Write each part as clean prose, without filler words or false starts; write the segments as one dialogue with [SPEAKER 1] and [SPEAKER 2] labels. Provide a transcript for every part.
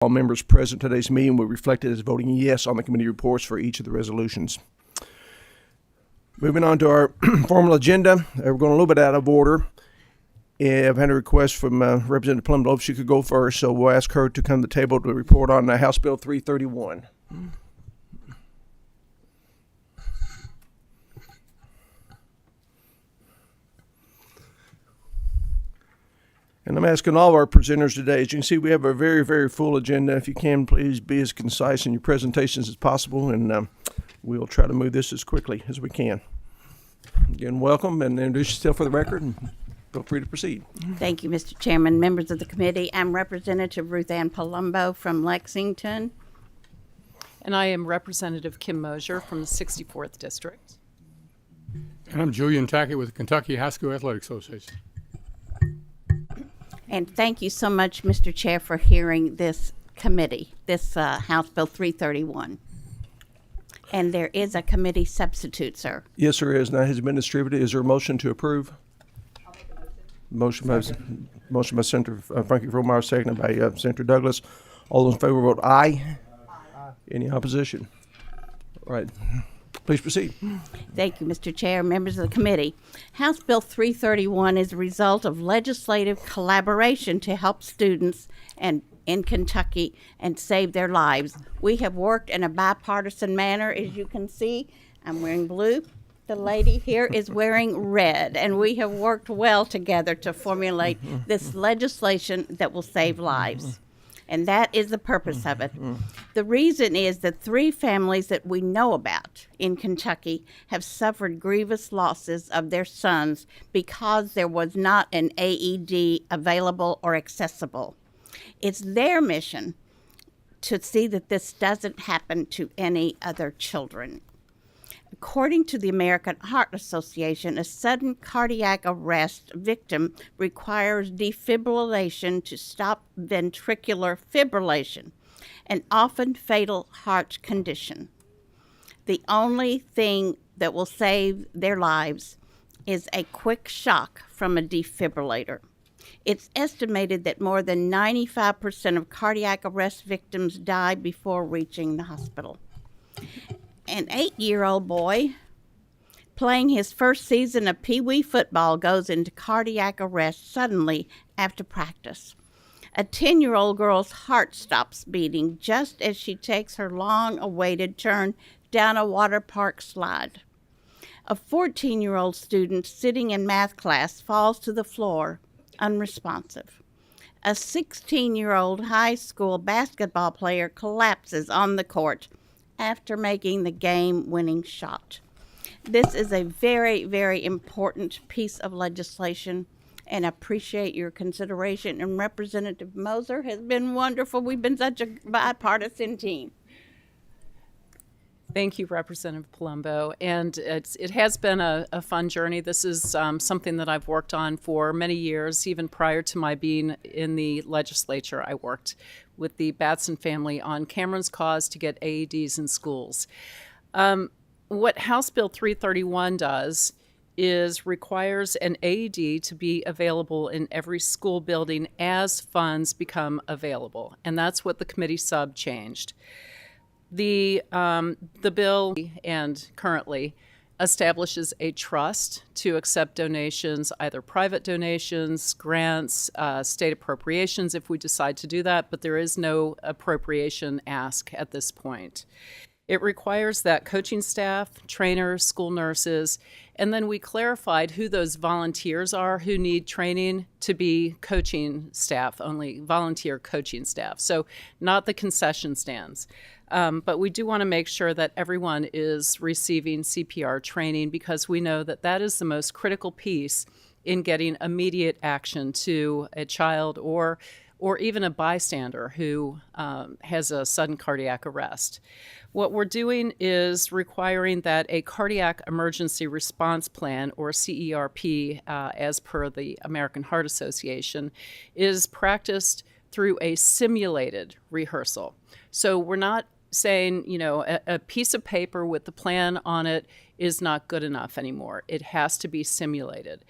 [SPEAKER 1] All members present at today's meeting will be reflected as voting yes on the committee reports for each of the resolutions. Moving on to our formal agenda, we're going a little bit out of order. I've had a request from Representative Palumbo if she could go first, so we'll ask her to come to the table to report on House Bill 331. And I'm asking all of our presenters today, as you can see, we have a very, very full agenda. If you can, please be as concise in your presentations as possible, and we'll try to move this as quickly as we can. Again, welcome, and introduce yourself for the record, and feel free to proceed.
[SPEAKER 2] Thank you, Mr. Chairman, members of the committee. I'm Representative Ruth Ann Palumbo from Lexington.
[SPEAKER 3] And I am Representative Kim Mosier from the 64th District.
[SPEAKER 4] And I'm Julian Tackett with the Kentucky High School Athletic Association.
[SPEAKER 2] And thank you so much, Mr. Chair, for hearing this committee, this House Bill 331. And there is a committee substitute, sir.
[SPEAKER 1] Yes, there is. Now has been distributed. Is there a motion to approve?
[SPEAKER 2] I'll make a motion.
[SPEAKER 1] Motion by Senator Frankie Fromeyer, seconded by Senator Douglas. All those in favor vote aye. Aye. Any opposition? All right. Please proceed.
[SPEAKER 2] Thank you, Mr. Chair, members of the committee. House Bill 331 is a result of legislative collaboration to help students in Kentucky and save their lives. We have worked in a bipartisan manner, as you can see. I'm wearing blue. The lady here is wearing red, and we have worked well together to formulate this legislation that will save lives. And that is the purpose of it. The reason is that 3 families that we know about in Kentucky have suffered grievous losses of their sons because there was not an AED available or accessible. It's their mission to see that this doesn't happen to any other children. According to the American Heart Association, a sudden cardiac arrest victim requires defibrillation to stop ventricular fibrillation, an often fatal heart condition. The only thing that will save their lives is a quick shock from a defibrillator. It's estimated that more than 95% of cardiac arrest victims die before reaching the hospital. An 8-year-old boy playing his first season of Pee Wee football goes into cardiac arrest suddenly after practice. A 10-year-old girl's heart stops beating just as she takes her long-awaited turn down a water park slide. A 14-year-old student sitting in math class falls to the floor, unresponsive. A 16-year-old high school basketball player collapses on the court after making the game-winning shot. This is a very, very important piece of legislation, and I appreciate your consideration. And Representative Moser has been wonderful. We've been such a bipartisan team.
[SPEAKER 3] Thank you, Representative Palumbo. And it has been a fun journey. This is something that I've worked on for many years. Even prior to my being in the legislature, I worked with the Batson family on Cameron's cause to get AEDs in schools. What House Bill 331 does is requires an AED to be available in every school building as funds become available. And that's what the committee sub changed. The bill and currently establishes a trust to accept donations, either private donations, grants, state appropriations if we decide to do that, but there is no appropriation ask at this point. It requires that coaching staff, trainers, school nurses, and then we clarified who those volunteers are who need training to be coaching staff, only volunteer coaching staff, so not the concession stands. But we do want to make sure that everyone is receiving CPR training because we know that that is the most critical piece in getting immediate action to a child or even a bystander who has a sudden cardiac arrest. What we're doing is requiring that a cardiac emergency response plan, or CERP, as per the American Heart Association, is practiced through a simulated rehearsal. So we're not saying, a piece of paper with the plan on it is not good enough anymore. It has to be simulated.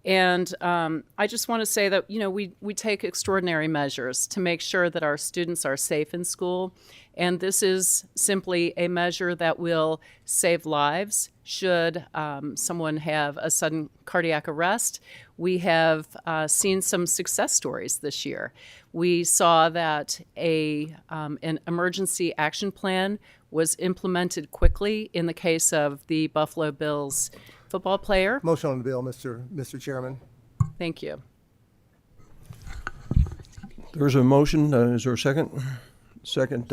[SPEAKER 3] And I just want to say that, we take extraordinary measures to make sure that our students are safe in school. And this is simply a measure that will save lives should someone have a sudden cardiac arrest. We have seen some success stories this year. We saw that an emergency action plan was implemented quickly in the case of the Buffalo Bills football player.
[SPEAKER 5] Motion on the bill, Mr. Chairman.
[SPEAKER 3] Thank you.
[SPEAKER 1] There's a motion. Is there a second? Second.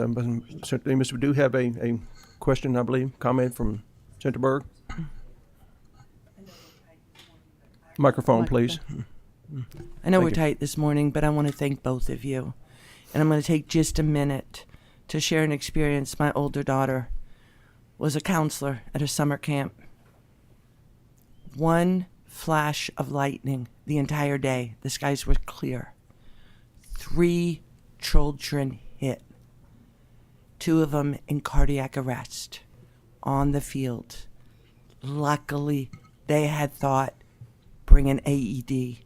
[SPEAKER 1] Senator Amos, we do have a question, I believe, comment from Senator Berg. Microphone, please.
[SPEAKER 6] I know
[SPEAKER 1] Thank
[SPEAKER 6] we're
[SPEAKER 1] you.
[SPEAKER 6] tight this morning, but I want to thank both of you. And I'm going to take just a minute to share an experience. My older daughter was a counselor at a summer camp. One flash of lightning the entire day. The skies were clear. 3 children hit. 2 of them in cardiac arrest on the field. Luckily, they had thought, bring an AED.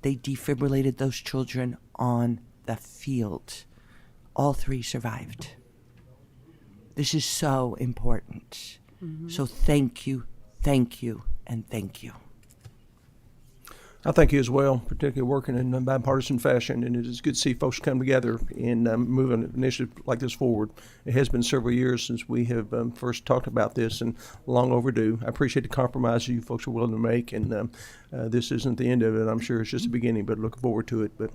[SPEAKER 6] They defibrillated those children on the field. All 3 survived. This is so important. So thank you, and thank you.
[SPEAKER 1] I thank you as well, particularly working in a bipartisan fashion, and it is good to see folks come together and move an initiative like this forward. It has been several years since we have first talked about this, and long overdue. I appreciate the compromise you folks are willing to make, and this isn't the end of it. I'm sure it's just the beginning, but looking forward to it. But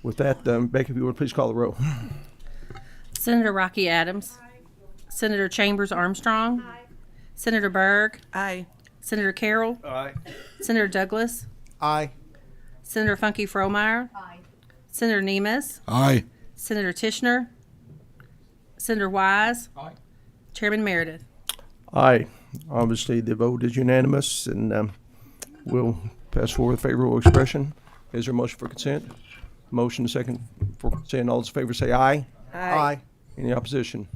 [SPEAKER 1] with that, Becky, if you would please call the roll.
[SPEAKER 7] Senator Rocky Adams. Senator Chambers Armstrong. Senator Berg.
[SPEAKER 6] Aye.
[SPEAKER 7] Senator Carroll.
[SPEAKER 1] Aye.
[SPEAKER 7] Senator Douglas.
[SPEAKER 5] Aye.
[SPEAKER 7] Senator Funky Fromeyer. Senator Nemes.
[SPEAKER 4] Aye.
[SPEAKER 7] Senator Tishner. Senator Wise. Chairman Meredith.
[SPEAKER 1] Aye. Obviously, the vote is unanimous, and we'll pass forward with favorable expression. Is there a motion for consent? Motion second for consent. All those in favor say aye.
[SPEAKER 5] Aye.
[SPEAKER 1] Any opposition?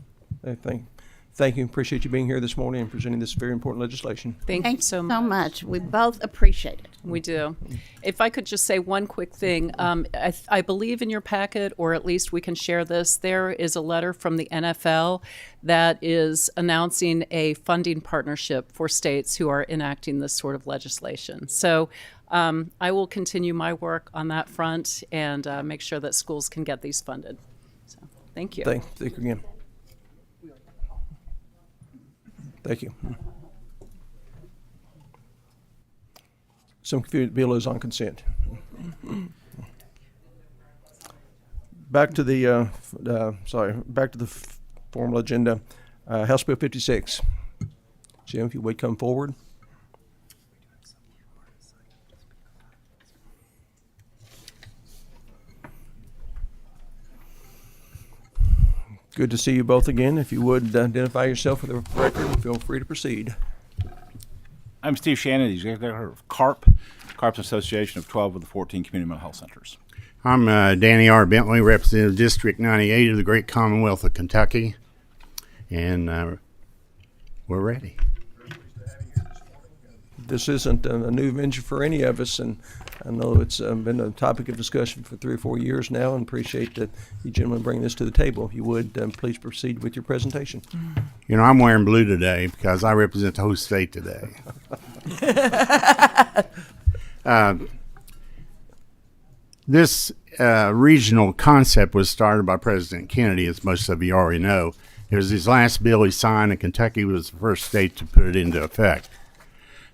[SPEAKER 1] Thank you. Appreciate you being here this morning and presenting this very important legislation.
[SPEAKER 3] Thank you
[SPEAKER 2] Thank you
[SPEAKER 3] so
[SPEAKER 2] so
[SPEAKER 3] much.
[SPEAKER 2] much. We both appreciate it.
[SPEAKER 3] We do. If I could just say one quick thing, I believe in your packet, or at least we can share this. There is a letter from the NFL that is announcing a funding partnership for states who are enacting this sort of legislation. So I will continue my work on that front and make sure that schools can get these funded. So thank you.
[SPEAKER 1] Thank you again. Thank you. Some confusion. Bill is on consent. Back to the formal agenda. House Bill 56. Jim, if you would come forward. Good to see you both again. If you would identify yourself for the record, feel free to proceed.
[SPEAKER 8] I'm Steve Shannon, the executive director of CARP's Association of 12 of the 14 community mental health centers.
[SPEAKER 9] I'm Danny R. Bentley, representative District 98 of the Great Commonwealth of Kentucky, and we're ready.
[SPEAKER 1] This isn't a new venture for any of us, and I know it's been a topic of discussion for 3 or 4 years now, and appreciate that you gentlemen bring this to the table. If you would, please proceed with your presentation.
[SPEAKER 9] You know, I'm wearing blue today because I represent the whole state today. This regional concept was started by President Kennedy, as most of you already know. It was his last bill he signed, and Kentucky was the first state to put it into effect.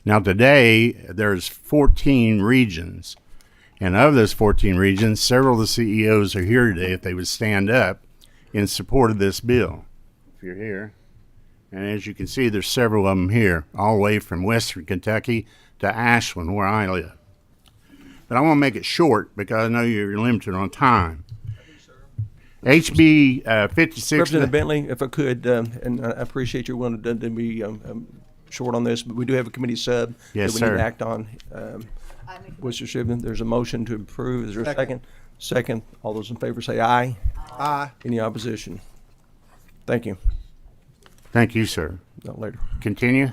[SPEAKER 9] Now today, there's 14 regions, and of those 14 regions, several of the CEOs are here today if they would stand up in support of this bill. If you're here, and as you can see, there's several of them here, all the way from western Kentucky to Ashland, where I live. But I want to make it short because I know you're limited on time. HB 56.
[SPEAKER 1] Representative Bentley, if I could, and I appreciate your willing to be short on this, but we do have a committee sub
[SPEAKER 9] Yes,
[SPEAKER 1] that we
[SPEAKER 9] sir.
[SPEAKER 1] need to act on. Mr. Shibman, there's a motion to approve. Is there a second? Second. All those in favor say aye.
[SPEAKER 5] Aye.
[SPEAKER 1] Any opposition? Thank you.
[SPEAKER 9] Thank you, sir.
[SPEAKER 1] Not later.
[SPEAKER 9] Continue.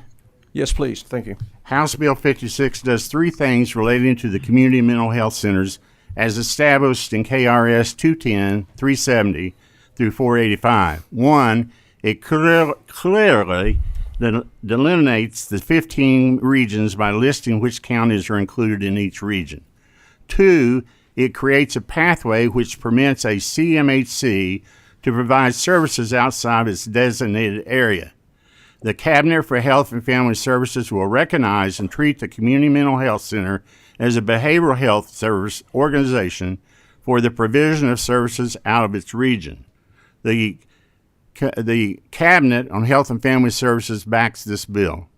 [SPEAKER 1] Yes, please. Thank you.
[SPEAKER 9] House Bill 56 does three things relating to the community mental health centers as established in KRS 210, 370 through 485. One, it clearly delineates the 15 regions by listing which counties are included in each region. Two, it creates a pathway which permits a CMHC to provide services outside its designated area. The Cabinet for Health and Family Services will recognize and treat the Community Mental Health Center as a behavioral health service organization for the provision of services out of its region. The Cabinet on Health and Family Services backs this bill.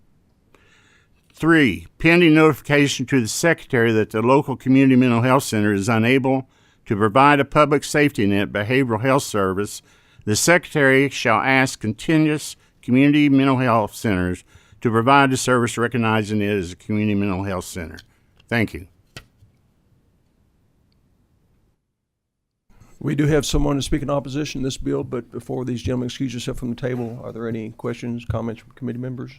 [SPEAKER 9] 3, pending notification to the Secretary that the local community mental health center is unable to provide a public safety net behavioral health service, the Secretary shall ask contiguous community mental health centers to provide the service, recognizing it as a community mental health center. Thank you.
[SPEAKER 1] We do have someone to speak in opposition to this bill, but before these gentlemen excuse yourself from the table, are there any questions, comments from committee members?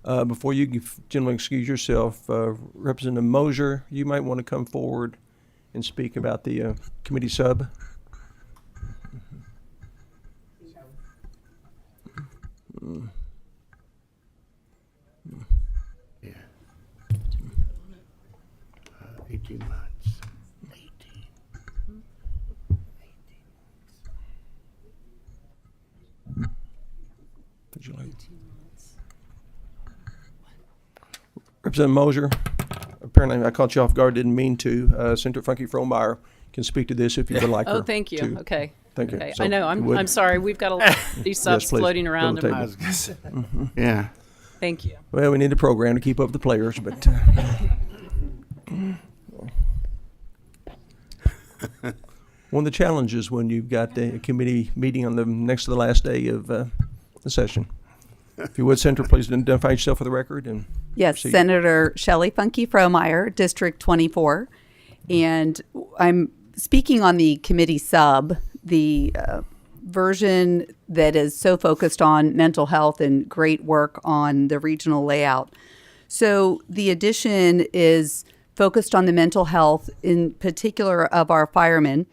[SPEAKER 1] Before you gentlemen excuse yourself, Representative Mosier, you might want to come forward and speak about the committee sub.
[SPEAKER 9] Yeah. 18 months. 18.
[SPEAKER 1] Would you like? Representative Mosier, apparently I caught you off guard, didn't mean to. Senator Funky Fromeyer can speak to this if you would like her.
[SPEAKER 3] Oh, thank you.
[SPEAKER 1] to.
[SPEAKER 3] Okay.
[SPEAKER 1] Thank you.
[SPEAKER 3] Okay.
[SPEAKER 1] So
[SPEAKER 3] I know.
[SPEAKER 1] if you would.
[SPEAKER 3] I'm sorry. We've got a lot of these subs
[SPEAKER 1] please.
[SPEAKER 3] floating
[SPEAKER 1] Go to
[SPEAKER 3] around.
[SPEAKER 1] the table.
[SPEAKER 9] Yeah.
[SPEAKER 3] Thank you.
[SPEAKER 1] Well, we need a program to keep up with the players, but one of the challenges when you've got a committee meeting on the next to the last day of the session. If you would, Senator, please identify yourself for the record. And
[SPEAKER 10] yes,
[SPEAKER 1] proceed.
[SPEAKER 10] Senator Shelley Funky Fromeyer, District 24. And I'm speaking on the committee sub, the version that is so focused on mental health and great work on the regional layout. So the addition is focused on the mental health, in particular of our firemen,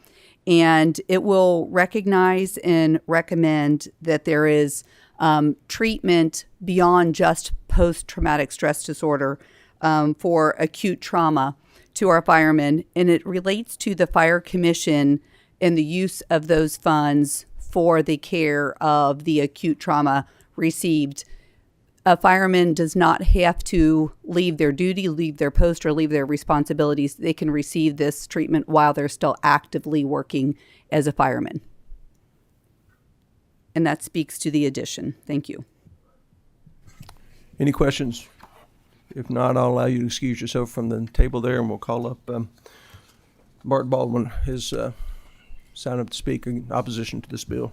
[SPEAKER 10] and it will recognize and recommend that there is treatment beyond just post-traumatic stress disorder for acute trauma to our firemen, and it relates to the Fire Commission and the use of those funds for the care of the acute trauma received. A fireman does not have to leave their duty, leave their post, or leave their responsibilities. They can receive this treatment while they're still actively working as a fireman. And that speaks to the addition. Thank you.
[SPEAKER 1] Any questions? If not, I'll allow you to excuse yourself from the table there, and we'll call up Bart Baldwin, his sign up to speak in opposition to this bill.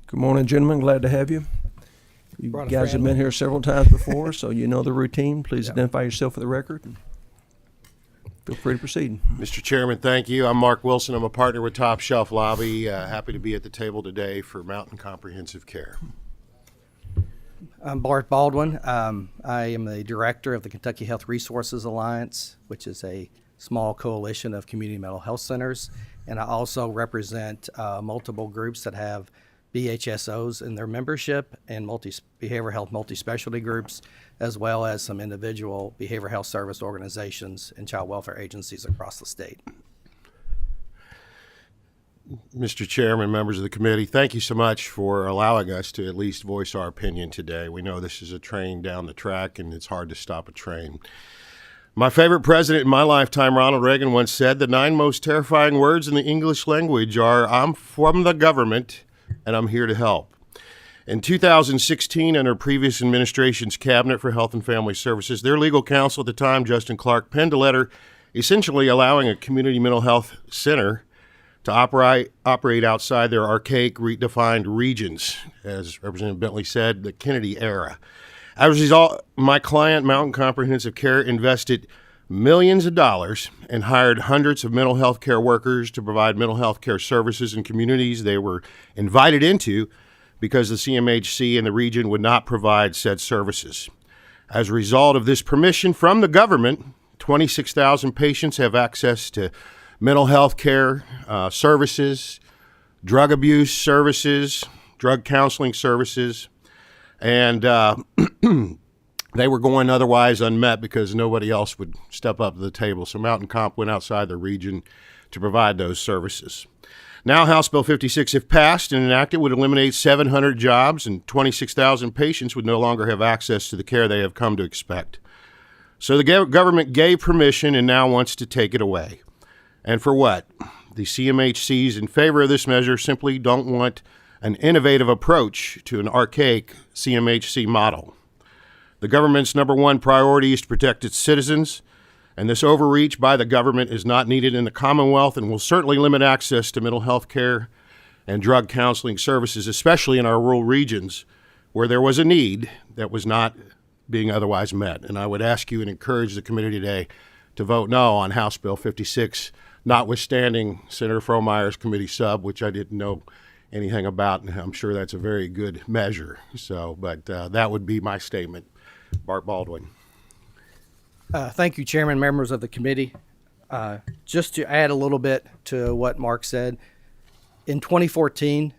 [SPEAKER 1] Good morning, gentlemen. Glad to have you. You
[SPEAKER 5] Brought a
[SPEAKER 1] guys have
[SPEAKER 5] friend
[SPEAKER 1] been
[SPEAKER 5] with
[SPEAKER 1] here several times before, so you know the routine. Please identify yourself for the record. Feel free to proceed.
[SPEAKER 11] Mr. Chairman, thank you. I'm Mark Wilson. I'm a partner with Top Shelf Lobby. Happy to be at the table today for Mountain Comprehensive Care.
[SPEAKER 5] I'm Bart Baldwin. I am the director of the Kentucky Health Resources Alliance, which is a small coalition of community mental health centers. And I also represent multiple groups that have BHSOs in their membership and behavioral health multi-specialty groups, as well as some individual behavioral health service organizations and child welfare agencies across the state.
[SPEAKER 11] Mr. Chairman, members of the committee, thank you so much for allowing us to at least voice our opinion today. We know this is a train down the track, and it's hard to stop a train. My favorite president in my lifetime, Ronald Reagan, once said, "The 9 most terrifying words in the English language are, 'I'm from the government, and I'm here to help.'" In 2016, under previous administration's Cabinet for Health and Family Services, their legal counsel at the time, Justin Clark, penned a letter essentially allowing a community mental health center to operate outside their archaic redefined regions, as Representative Bentley said, the Kennedy era. As a result, my client, Mountain Comprehensive Care, invested millions of dollars and hired hundreds of mental health care workers to provide mental health care services in communities they were invited into because the CMHC and the region would not provide said services. As a result of this permission from the government, 26,000 patients have access to mental health care services, drug abuse services, drug counseling services, and they were going otherwise unmet because nobody else would step up to the table. So Mountain Comp went outside the region to provide those services. Now, House Bill 56, if passed and enacted, would eliminate 700 jobs, and 26,000 patients would no longer have access to the care they have come to expect. So the government gave permission and now wants to take it away. And for what? The CMHCs in favor of this measure simply don't want an innovative approach to an archaic CMHC model. The government's number one priority is to protect its citizens, and this overreach by the government is not needed in the Commonwealth and will certainly limit access to mental health care and drug counseling services, especially in our rural regions where there was a need that was not being otherwise met. And I would ask you and encourage the committee today to vote no on House Bill 56, notwithstanding Senator Frohmeyer's committee sub, which I didn't know anything about, and I'm sure that's a very good measure. So, but that would be my statement. Bart Baldwin.
[SPEAKER 5] Thank you, Chairman, members of the committee. Just to add a little bit to what Mark said, in 2014,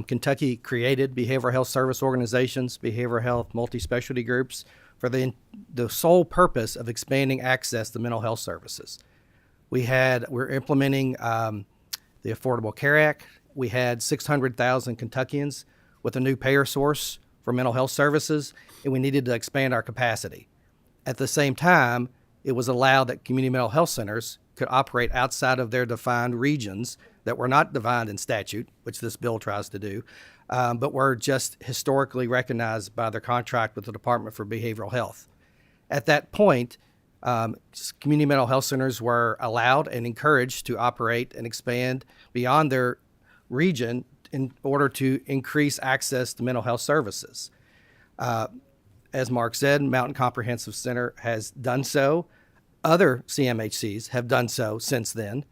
[SPEAKER 5] Kentucky created behavioral health service organizations, behavioral health multi-specialty groups, for the sole purpose of expanding access to mental health services. We're implementing the Affordable Care Act. We had 600,000 Kentuckians with a new payer source for mental health services, and we needed to expand our capacity. At the same time, it was allowed that community mental health centers could operate outside of their defined regions that were not defined in statute, which this bill tries to do, but were just historically recognized by their contract with the Department for Behavioral Health. At that point, community mental health centers were allowed and encouraged to operate and expand beyond their region in order to increase access to mental health services. As Mark said, Mountain Comprehensive Center has done so. Other CMHCs have done so since then.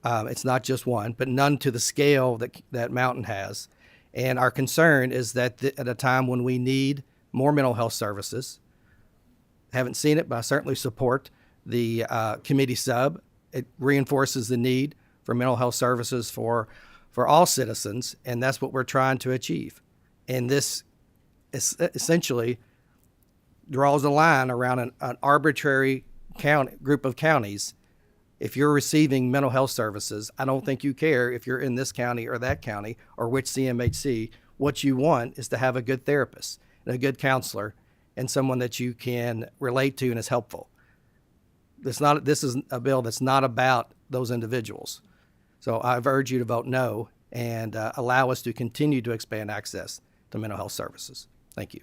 [SPEAKER 5] It's not just one, but none to the scale that Mountain has. And our concern is that at a time when we need more mental health services, haven't seen it, but I certainly support the committee sub. It reinforces the need for mental health services for all citizens, and that's what we're trying to achieve. And this essentially draws a line around an arbitrary group of counties. If you're receiving mental health services, I don't think you care if you're in this county or that county or which CMHC. What you want is to have a good therapist and a good counselor and someone that you can relate to and is helpful. This is a bill that's not about those individuals. So I urge you to vote no and allow us to continue to expand access to mental health services. Thank you.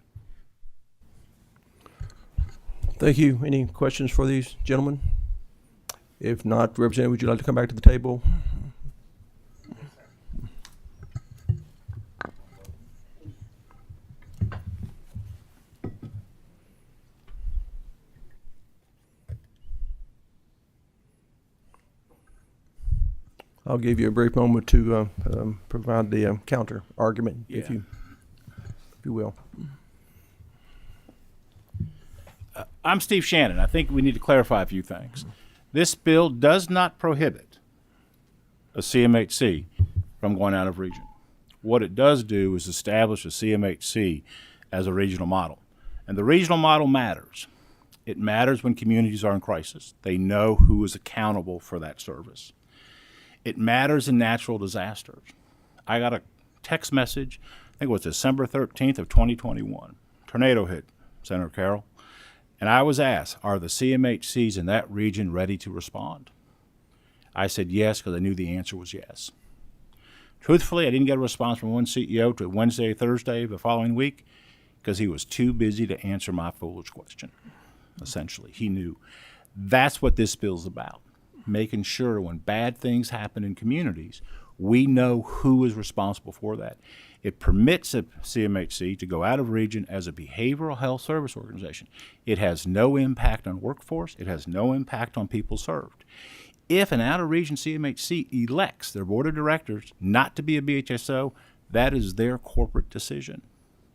[SPEAKER 1] Thank you. Any questions for these gentlemen? If not, Representative, would you like to come back to the table? I'll give you a brief moment to provide the counter argument, if you will.
[SPEAKER 8] I'm Steve Shannon. I think we need to clarify a few things. This bill does not prohibit a CMHC from going out of region. What it does do is establish a CMHC as a regional model. And the regional model matters. It matters when communities are in crisis. They know who is accountable for that service. It matters in natural disasters. I got a text message, I think it was December 13th of 2021. Tornado hit, Senator Carroll. And I was asked, are the CMHCs in that region ready to respond? I said yes, because I knew the answer was yes. Truthfully, I didn't get a response from one CEO to Wednesday, Thursday of the following week, because he was too busy to answer my foolish question, essentially. He knew. That's what this bill's about. making sure when bad things happen in communities, we know who is responsible for that. It permits a CMHC to go out of region as a behavioral health service organization. It has no impact on workforce. It has no impact on people served. If an out-of-region CMHC elects their board of directors not to be a BHSO, that is their corporate decision.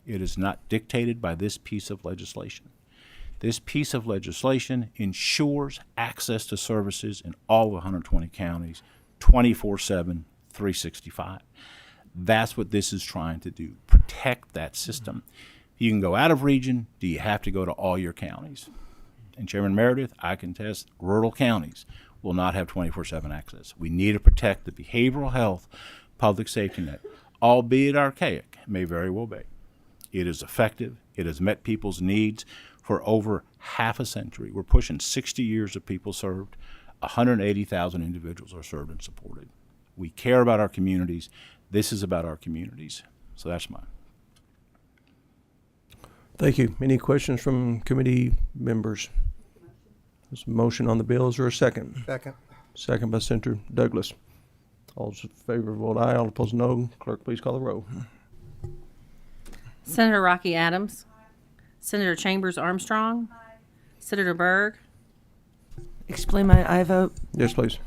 [SPEAKER 8] It is not dictated by this piece of legislation. This piece of legislation ensures access to services in all 120 counties, 24/7, 365. That's what this is trying to do, protect that system. You can go out of region. Do you have to go to all your counties? And Chairman Meredith, I can attest, rural counties will not have 24/7 access. We need to protect the behavioral health public safety net, albeit archaic, may very well be. It is effective. It has met people's needs for over half a century. We're pushing 60 years of people served. 180,000 individuals are served and supported. We care about our communities. This is about our communities. So that's mine.
[SPEAKER 1] Thank you. Any questions from committee members? There's a motion on the bill. Is there a second?
[SPEAKER 11] Second.
[SPEAKER 1] Second by Senator Douglas. All those in favor vote aye. All opposed no. Clerk, please call the roll.
[SPEAKER 7] Senator Rocky Adams. Senator Chambers Armstrong. Senator Berg.
[SPEAKER 6] Explain my I vote.
[SPEAKER 1] Yes, please.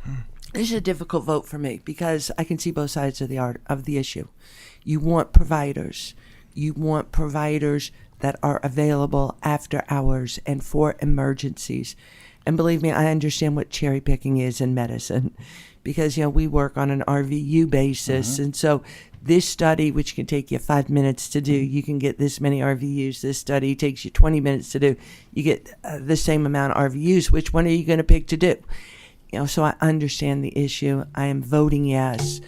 [SPEAKER 6] This is a difficult vote for me because I can see both sides of the issue. You want providers. You want providers that are available after hours and for emergencies. And believe me, I understand what cherry picking is in medicine because, we work on an RVU basis. And so this study, which can take you 5 minutes to do, you can get this many RVUs. This study takes you 20 minutes to do. You get the same amount of RVUs. Which one are you going to pick to do? So I understand the issue. I am voting yes.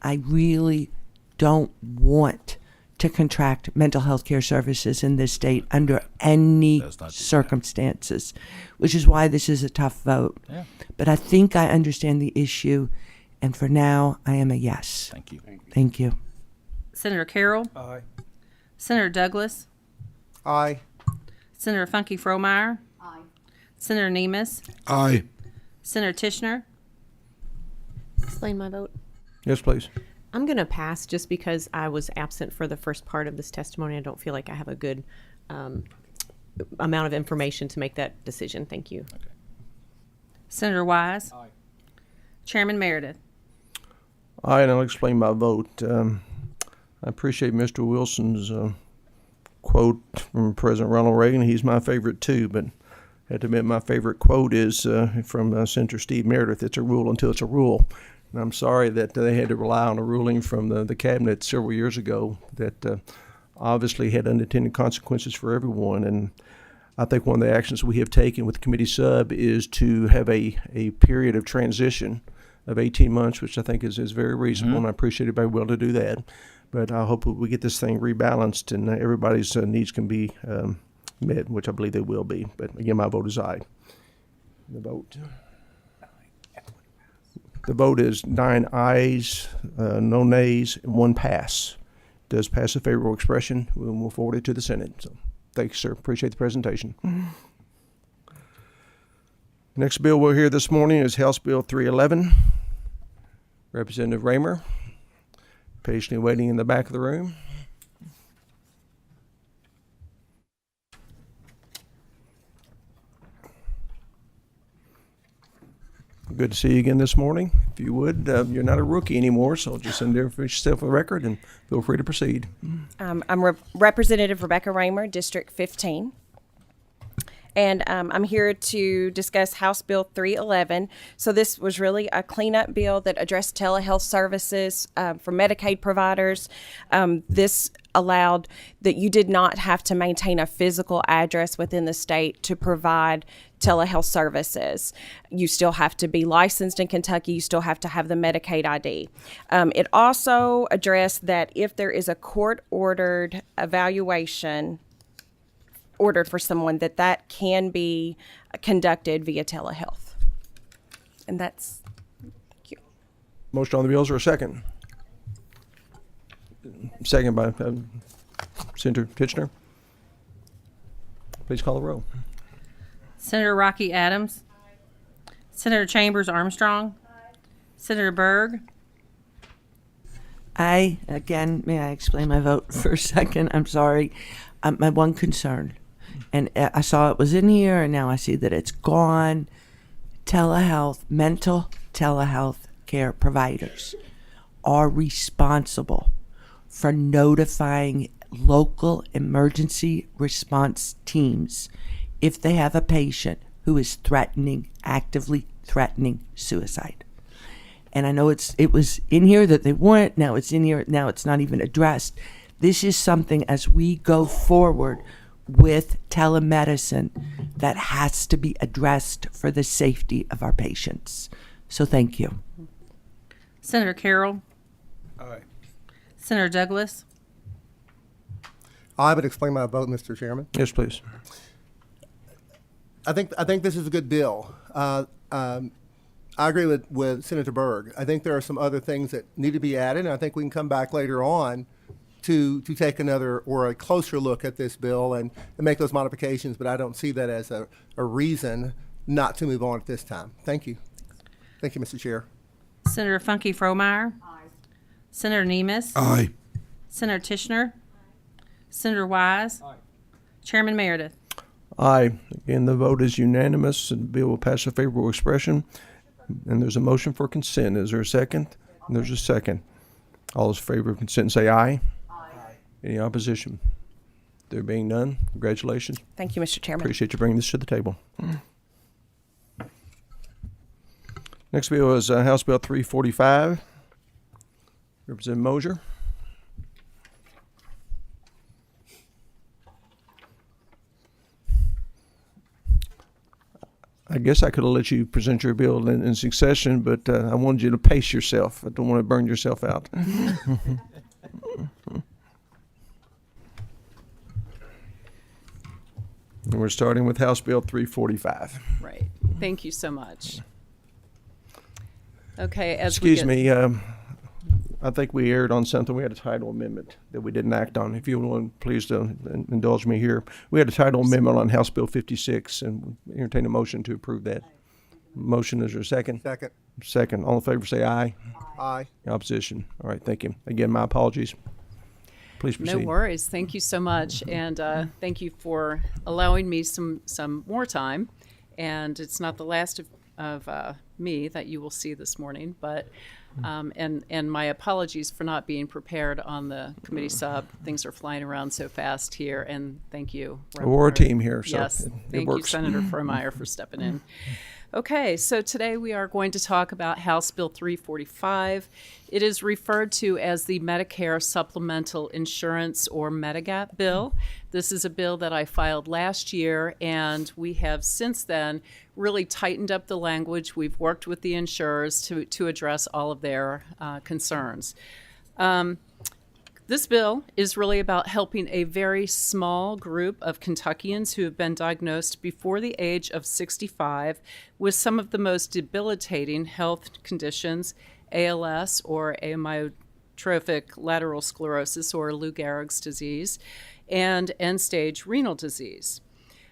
[SPEAKER 6] I really don't want to contract mental health care services in this state under any circumstances, which is why this is a tough vote.
[SPEAKER 8] Yeah.
[SPEAKER 6] But I think I understand the issue, and for now, I am a yes.
[SPEAKER 8] Thank you.
[SPEAKER 6] Thank you.
[SPEAKER 7] Senator Carroll.
[SPEAKER 11] Aye.
[SPEAKER 7] Senator Douglas.
[SPEAKER 11] Aye.
[SPEAKER 7] Senator Funky Fromeyer. Aye. Senator Nemes.
[SPEAKER 11] Aye.
[SPEAKER 7] Senator Tishner.
[SPEAKER 12] Explain my vote.
[SPEAKER 1] Yes, please.
[SPEAKER 12] I'm going to pass just because I was absent for the first part of this testimony. I don't feel like I have a good amount of information to make that decision. Thank you.
[SPEAKER 8] Okay.
[SPEAKER 7] Senator Wise.
[SPEAKER 11] Aye.
[SPEAKER 7] Chairman Meredith.
[SPEAKER 1] Aye, and I'll explain my vote. I appreciate Mr. Wilson's quote from President Ronald Reagan. He's my favorite too, but I have to admit my favorite quote is from Senator Steve Meredith. It's a rule until it's a rule. And I'm sorry that they had to rely on a ruling from the cabinet several years ago that obviously had unintended consequences for everyone. And I think one of the actions we have taken with the committee sub is to have a period of transition of 18 months, which I think is very reasonable, and I appreciate everybody willing to do that. But I hope we get this thing rebalanced and everybody's needs can be met, which I believe they will be. But again, my vote is aye. The vote is 9 ayes, no nays, and 1 pass. Does pass a favorable expression. We'll move forward it to the Senate. So, thank you, sir. Appreciate the presentation. Next bill we'll hear this morning is House Bill 311. Representative Raymer, patiently waiting in the back of the room. Good to see you again this morning. If you would, you're not a rookie anymore, so just identify yourself for the record and feel free to proceed.
[SPEAKER 13] I'm Representative Rebecca Raymer, District 15. And I'm here to discuss House Bill 311. So this was really a cleanup bill that addressed telehealth services for Medicaid providers. This allowed that you did not have to maintain a physical address within the state to provide telehealth services. You still have to be licensed in Kentucky. You still have to have the Medicaid ID. It also addressed that if there is a court-ordered evaluation ordered for someone, that can be conducted via telehealth. And that's, thank you.
[SPEAKER 1] Motion on the bills or a second? Second by Senator Tishner. Please call the roll.
[SPEAKER 7] Senator Rocky Adams. Senator Chambers Armstrong. Senator Berg.
[SPEAKER 6] May I explain my vote for a second? I'm sorry. My one concern, and I saw it was in here, and now I see that it's gone. Mental telehealth care providers are responsible for notifying local emergency response teams if they have a patient who is actively threatening suicide. And I know it was in here that they weren't. Now it's in here. Now it's not even addressed. This is something, as we go forward with telemedicine, that has to be addressed for the safety of our patients. So thank you.
[SPEAKER 7] Senator Carroll.
[SPEAKER 1] Aye.
[SPEAKER 7] Senator Douglas.
[SPEAKER 14] I would explain my vote, Mr. Chairman.
[SPEAKER 1] Yes, please.
[SPEAKER 14] I think this is a good bill. I agree with Senator Berg. I think there are some other things that need to be added, and I think we can come back later on to take another or a closer look at this bill and make those modifications, but I don't see that as a reason not to move on at this time. Thank you. Thank you, Mr. Chair.
[SPEAKER 7] Senator Funke Fromeyer. Aye. Senator Nemes.
[SPEAKER 1] Aye.
[SPEAKER 7] Senator Tishner. Senator Wise. Aye. Chairman Meredith.
[SPEAKER 1] Aye. Again, the vote is unanimous, and the bill will pass a favorable expression. And there's a motion for consent. Is there a second? And there's a second. All those in favor of consent say aye. Aye. Any opposition? There being none, congratulations.
[SPEAKER 13] Thank you, Mr. Chairman.
[SPEAKER 1] Appreciate you bringing this to the table. Next bill is House Bill 345. Representative Mosier. I guess I could have let you present your bill in succession, but I wanted you to pace yourself. I don't want to burn yourself out. And we're starting with House Bill 345.
[SPEAKER 3] Right. Thank you so much. Okay.
[SPEAKER 1] Excuse me. I think we erred on something. We had a title amendment that we didn't act on. If you would please indulge me here. We had a title amendment on House Bill 56 and entertain a motion to approve that. Motion, is there a second?
[SPEAKER 14] Second.
[SPEAKER 1] Second. All in favor say aye.
[SPEAKER 14] Aye.
[SPEAKER 1] Opposition. All right. Thank you. Again, my apologies. Please proceed.
[SPEAKER 3] No worries. Thank you so much. And thank you for allowing me some more time. And it's not the last of me that you will see this morning, but and my apologies for not being prepared on the committee sub. Things are flying around so fast here, and thank you.
[SPEAKER 1] We're a team here, so
[SPEAKER 3] yes,
[SPEAKER 1] it
[SPEAKER 3] thank
[SPEAKER 1] works.
[SPEAKER 3] you, Senator Fromeyer, for stepping in. Okay, so today we are going to talk about House Bill 345. It is referred to as the Medicare Supplemental Insurance or Medigap bill. This is a bill that I filed last year, and we have since then really tightened up the language. We've worked with the insurers to address all of their concerns. This bill is really about helping a very small group of Kentuckians who have been diagnosed before the age of 65 with some of the most debilitating health conditions, ALS or amyotrophic lateral sclerosis or Lou Gehrig's disease, and end-stage renal disease.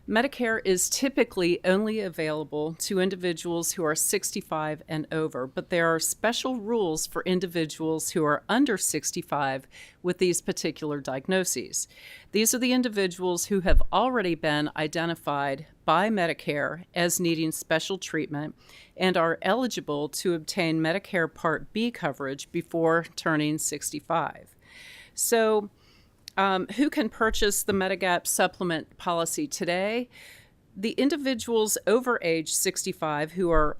[SPEAKER 3] Medicare is typically only available to individuals who are 65 and over, but there are special rules for individuals who are under 65 with these particular diagnoses. These are the individuals who have already been identified by Medicare as needing special treatment and are eligible to obtain Medicare Part B coverage before turning 65. So, who can purchase the Medigap supplement policy today? The individuals over age 65 who are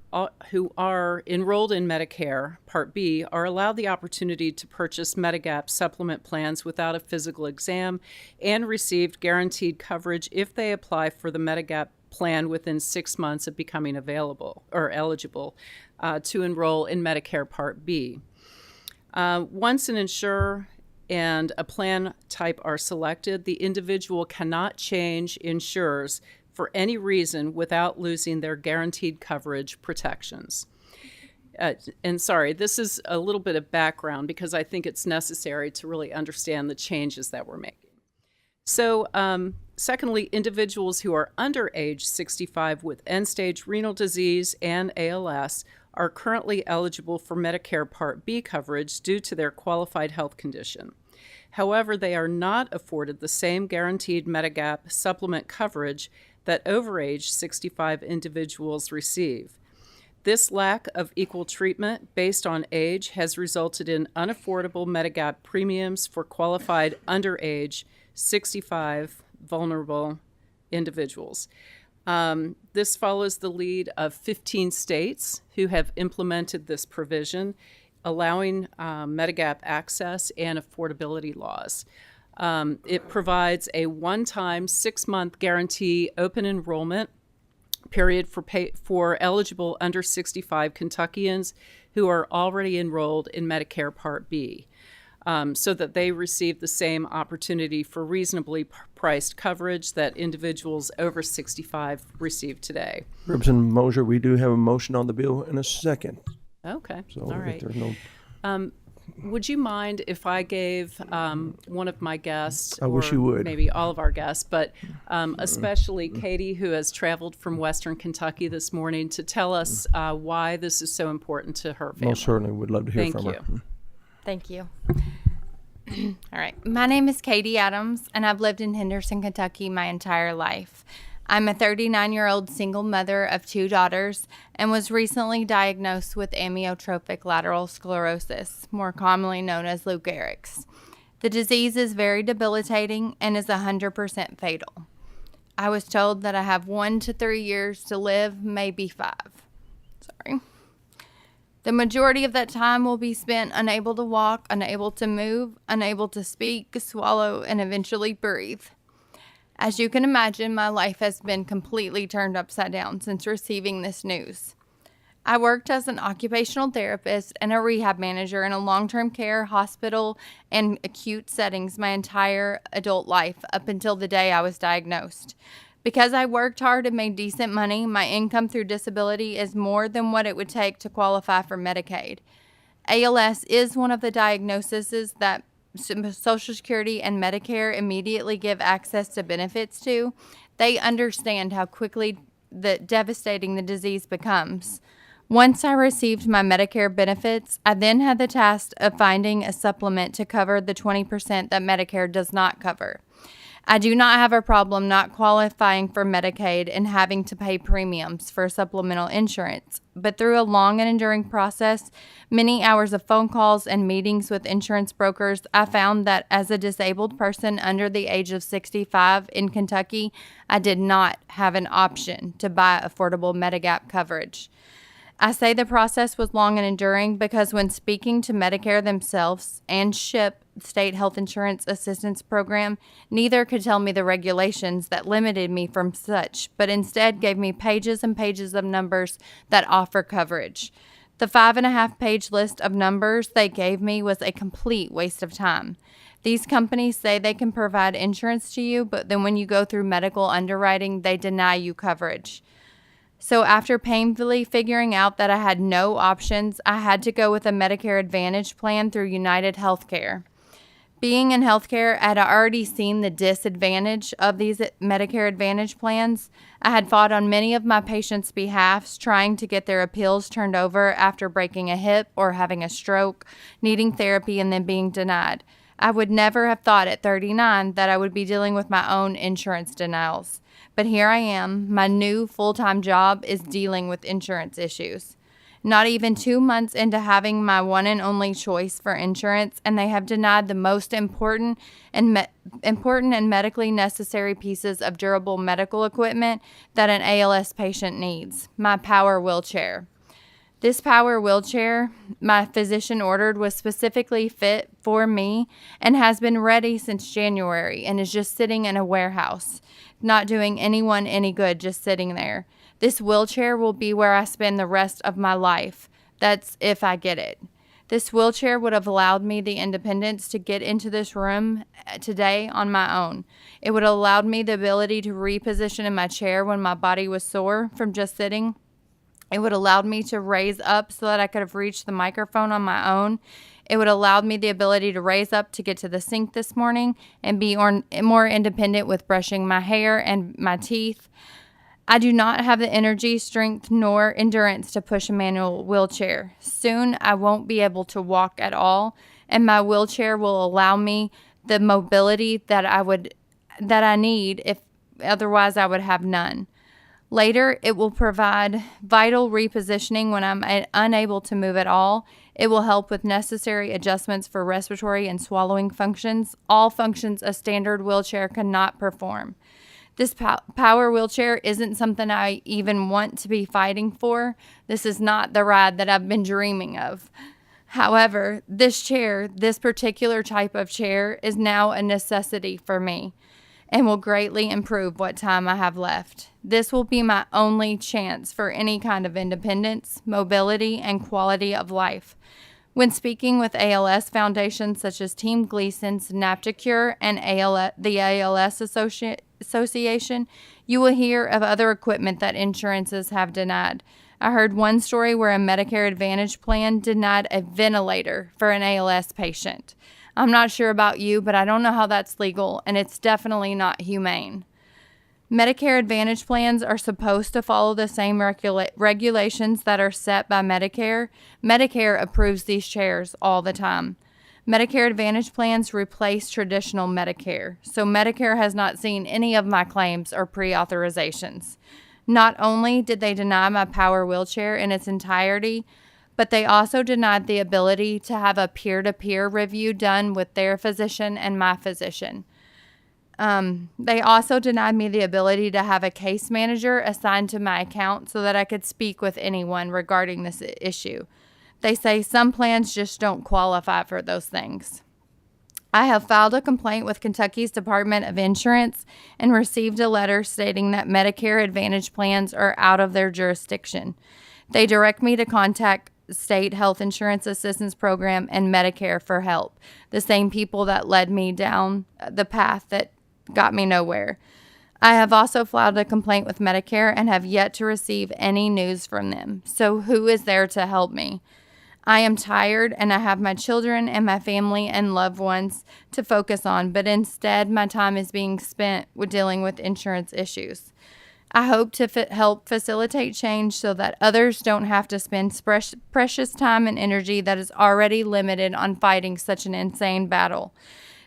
[SPEAKER 3] enrolled in Medicare Part B are allowed the opportunity to purchase Medigap supplement plans without a physical exam and receive guaranteed coverage if they apply for the Medigap plan within 6 months of becoming available or eligible to enroll in Medicare Part B. Once an insurer and a plan type are selected, the individual cannot change insurers for any reason without losing their guaranteed coverage protections. And sorry, this is a little bit of background because I think it's necessary to really understand the changes that we're making. So, secondly, individuals who are under age 65 with end-stage renal disease and ALS are currently eligible for Medicare Part B coverage due to their qualified health condition. However, they are not afforded the same guaranteed Medigap supplement coverage that over-age 65 individuals receive. This lack of equal treatment based on age has resulted in unaffordable Medigap premiums for qualified underage 65 vulnerable individuals. This follows the lead of 15 states who have implemented this provision, allowing Medigap access and affordability laws. It provides a one-time 6-month guarantee open enrollment period for eligible under 65 Kentuckians who are already enrolled in Medicare Part B, so that they receive the same opportunity for reasonably priced coverage that individuals over 65 receive today.
[SPEAKER 1] Representative Mosier, we do have a motion on the bill in a second.
[SPEAKER 3] Okay,
[SPEAKER 1] So
[SPEAKER 3] all
[SPEAKER 1] if
[SPEAKER 3] right.
[SPEAKER 1] there's no,
[SPEAKER 3] Would you mind if I gave one of my guests,
[SPEAKER 1] I wish
[SPEAKER 3] or
[SPEAKER 1] you would.
[SPEAKER 3] maybe all of our guests, but especially Katie, who has traveled from Western Kentucky this morning, to tell us why this is so important to her family?
[SPEAKER 1] most certainly would love to hear
[SPEAKER 3] Thank
[SPEAKER 1] from
[SPEAKER 3] you.
[SPEAKER 1] her.
[SPEAKER 15] Thank you. All right. My name is Katie Adams, and I've lived in Henderson, Kentucky my entire life. I'm a 39-year-old single mother of 2 daughters and was recently diagnosed with amyotrophic lateral sclerosis, more commonly known as Lou Gehrig's. The disease is very debilitating and is 100% fatal. I was told that I have 1 to 3 years to live, maybe 5. Sorry. The majority of that time will be spent unable to walk, unable to move, unable to speak, swallow, and eventually breathe. As you can imagine, my life has been completely turned upside down since receiving this news. I worked as an occupational therapist and a rehab manager in a long-term care, hospital, and acute settings my entire adult life up until the day I was diagnosed. Because I worked hard and made decent money, my income through disability is more than what it would take to qualify for Medicaid. ALS is one of the diagnoses that Social Security and Medicare immediately give access to benefits to. They understand how quickly devastating the disease becomes. Once I received my Medicare benefits, I then had the task of finding a supplement to cover the 20% that Medicare does not cover. I do not have a problem not qualifying for Medicaid and having to pay premiums for supplemental insurance, but through a long and enduring process, many hours of phone calls and meetings with insurance brokers, I found that as a disabled person under the age of 65 in Kentucky, I did not have an option to buy affordable Medigap coverage. I say the process was long and enduring because when speaking to Medicare themselves and SHIP, State Health Insurance Assistance Program, neither could tell me the regulations that limited me from such, but instead gave me pages and pages of numbers that offer coverage. The 5.5-page list of numbers they gave me was a complete waste of time. These companies say they can provide insurance to you, but then when you go through medical underwriting, they deny you coverage. So after painfully figuring out that I had no options, I had to go with a Medicare Advantage plan through United Healthcare. Being in healthcare, I had already seen the disadvantage of these Medicare Advantage plans. I had fought on many of my patients' behalfs, trying to get their appeals turned over after breaking a hip or having a stroke, needing therapy, and then being denied. I would never have thought at 39 that I would be dealing with my own insurance denials. But here I am. My new full-time job is dealing with insurance issues. Not even 2 months into having my one and only choice for insurance, and they have denied the most important and medically necessary pieces of durable medical equipment that an ALS patient needs, my power wheelchair. This power wheelchair my physician ordered was specifically fit for me and has been ready since January and is just sitting in a warehouse, not doing anyone any good, just sitting there. This wheelchair will be where I spend the rest of my life. That's if I get it. This wheelchair would have allowed me the independence to get into this room today on my own. It would have allowed me the ability to reposition in my chair when my body was sore from just sitting. It would allow me to raise up so that I could have reached the microphone on my own. It would allow me the ability to raise up to get to the sink this morning and be more independent with brushing my hair and my teeth. I do not have the energy, strength, nor endurance to push a manual wheelchair. Soon I won't be able to walk at all, and my wheelchair will allow me the mobility that I need, if otherwise I would have none. Later, it will provide vital repositioning when I'm unable to move at all. It will help with necessary adjustments for respiratory and swallowing functions, all functions a standard wheelchair cannot perform. This power wheelchair isn't something I even want to be fighting for. This is not the ride that I've been dreaming of. However, this particular type of chair, is now a necessity for me and will greatly improve what time I have left. This will be my only chance for any kind of independence, mobility, and quality of life. When speaking with ALS foundations such as Team Gleason's Napticure and the ALS Association, you will hear of other equipment that insurances have denied. I heard one story where a Medicare Advantage plan denied a ventilator for an ALS patient. I'm not sure about you, but I don't know how that's legal, and it's definitely not humane. Medicare Advantage plans are supposed to follow the same regulations that are set by Medicare. Medicare approves these chairs all the time. Medicare Advantage plans replace traditional Medicare, so Medicare has not seen any of my claims or pre-authorizations. Not only did they deny my power wheelchair in its entirety, but they also denied the ability to have a peer-to-peer review done with their physician and my physician. They also denied me the ability to have a case manager assigned to my account so that I could speak with anyone regarding this issue. They say some plans just don't qualify for those things. I have filed a complaint with Kentucky's Department of Insurance and received a letter stating that Medicare Advantage plans are out of their jurisdiction. They direct me to contact State Health Insurance Assistance Program and Medicare for help, the same people that led me down the path that got me nowhere. I have also filed a complaint with Medicare and have yet to receive any news from them. So who is there to help me? I am tired and I have my children and my family and loved ones to focus on, but instead my time is being spent with dealing with insurance issues. I hope to help facilitate change so that others don't have to spend precious time and energy that is already limited on fighting such an insane battle.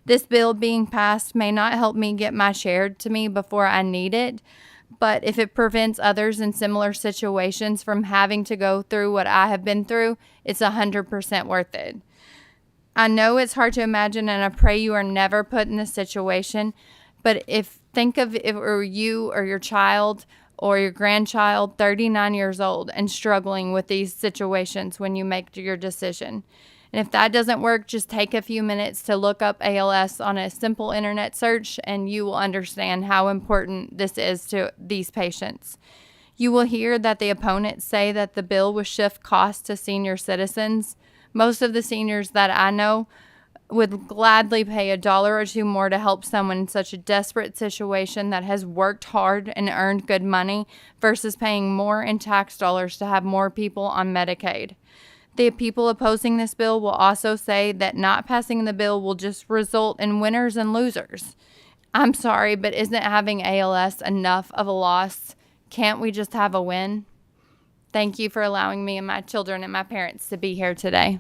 [SPEAKER 15] This bill being passed may not help me get my share to me before I need it, but if it prevents others in similar situations from having to go through what I have been through, it's 100% worth it. I know it's hard to imagine, and I pray you are never put in this situation, but think of if it were you or your child or your grandchild, 39 years old, and struggling with these situations when you make your decision. And if that doesn't work, just take a few minutes to look up ALS on a simple internet search, and you will understand how important this is to these patients. You will hear that the opponents say that the bill will shift costs to senior citizens. Most of the seniors that I know would gladly pay $1 or $2 more to help someone in such a desperate situation that has worked hard and earned good money versus paying more in tax dollars to have more people on Medicaid. The people opposing this bill will also say that not passing the bill will just result in winners and losers. I'm sorry, but isn't having ALS enough of a loss? Can't we just have a win? Thank you for allowing me and my children and my parents to be here today.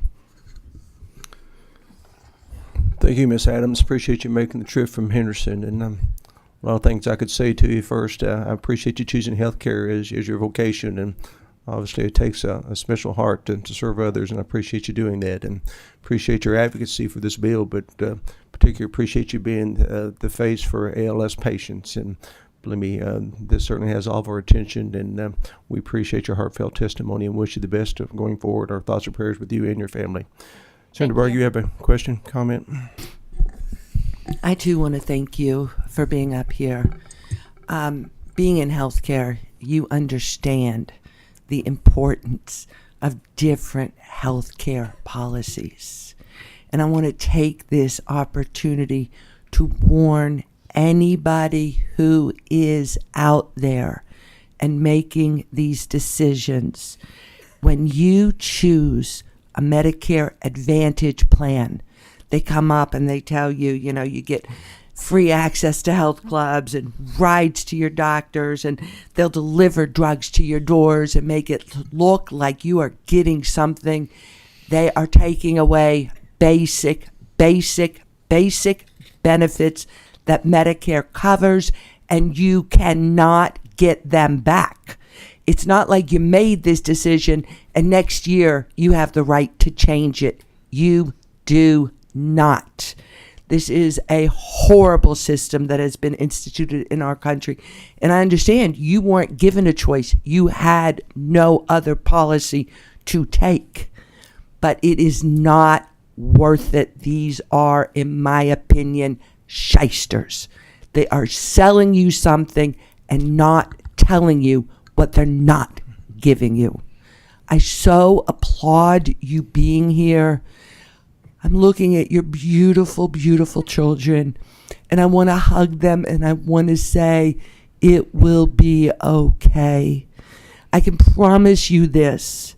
[SPEAKER 1] Thank you, Miss Adams. Appreciate you making the trip from Henderson. And a lot of things I could say to you. First, I appreciate you choosing healthcare as your vocation. And obviously, it takes a special heart to serve others. And I appreciate you doing that. And appreciate your advocacy for this bill. But particularly appreciate you being the face for ALS patients. And believe me, this certainly has all of our attention. And we appreciate your heartfelt testimony and wish you the best of going forward. Our thoughts and prayers with you and your family. Senator Berg, you have a question, comment?
[SPEAKER 6] I too want to thank you for being up here. Being in healthcare, you understand the importance of different healthcare policies. And I want to take this opportunity to warn anybody who is out there and making these decisions. When you choose a Medicare Advantage plan, they come up and they tell you, you get free access to health clubs and rides to your doctors, and they'll deliver drugs to your doors and make it look like you are getting something. They are taking away basic benefits that Medicare covers, and you cannot get them back. It's not like you made this decision and next year you have the right to change it. You do not. This is a horrible system that has been instituted in our country. And I understand you weren't given a choice. You had no other policy to take. But it is not worth it. These are, in my opinion, shysters. They are selling you something and not telling you what they're not giving you. I so applaud you being here. I'm looking at your beautiful, beautiful children, and I want to hug them, and I want to say, it will be okay. I can promise you this.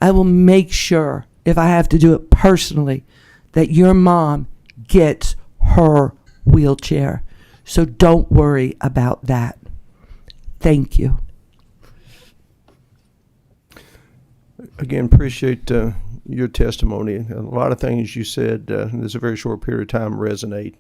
[SPEAKER 6] I will make sure, if I have to do it personally, that your mom gets her wheelchair. So don't worry about that. Thank you.
[SPEAKER 1] Again, appreciate your testimony. A lot of things you said in this very short period of time resonate.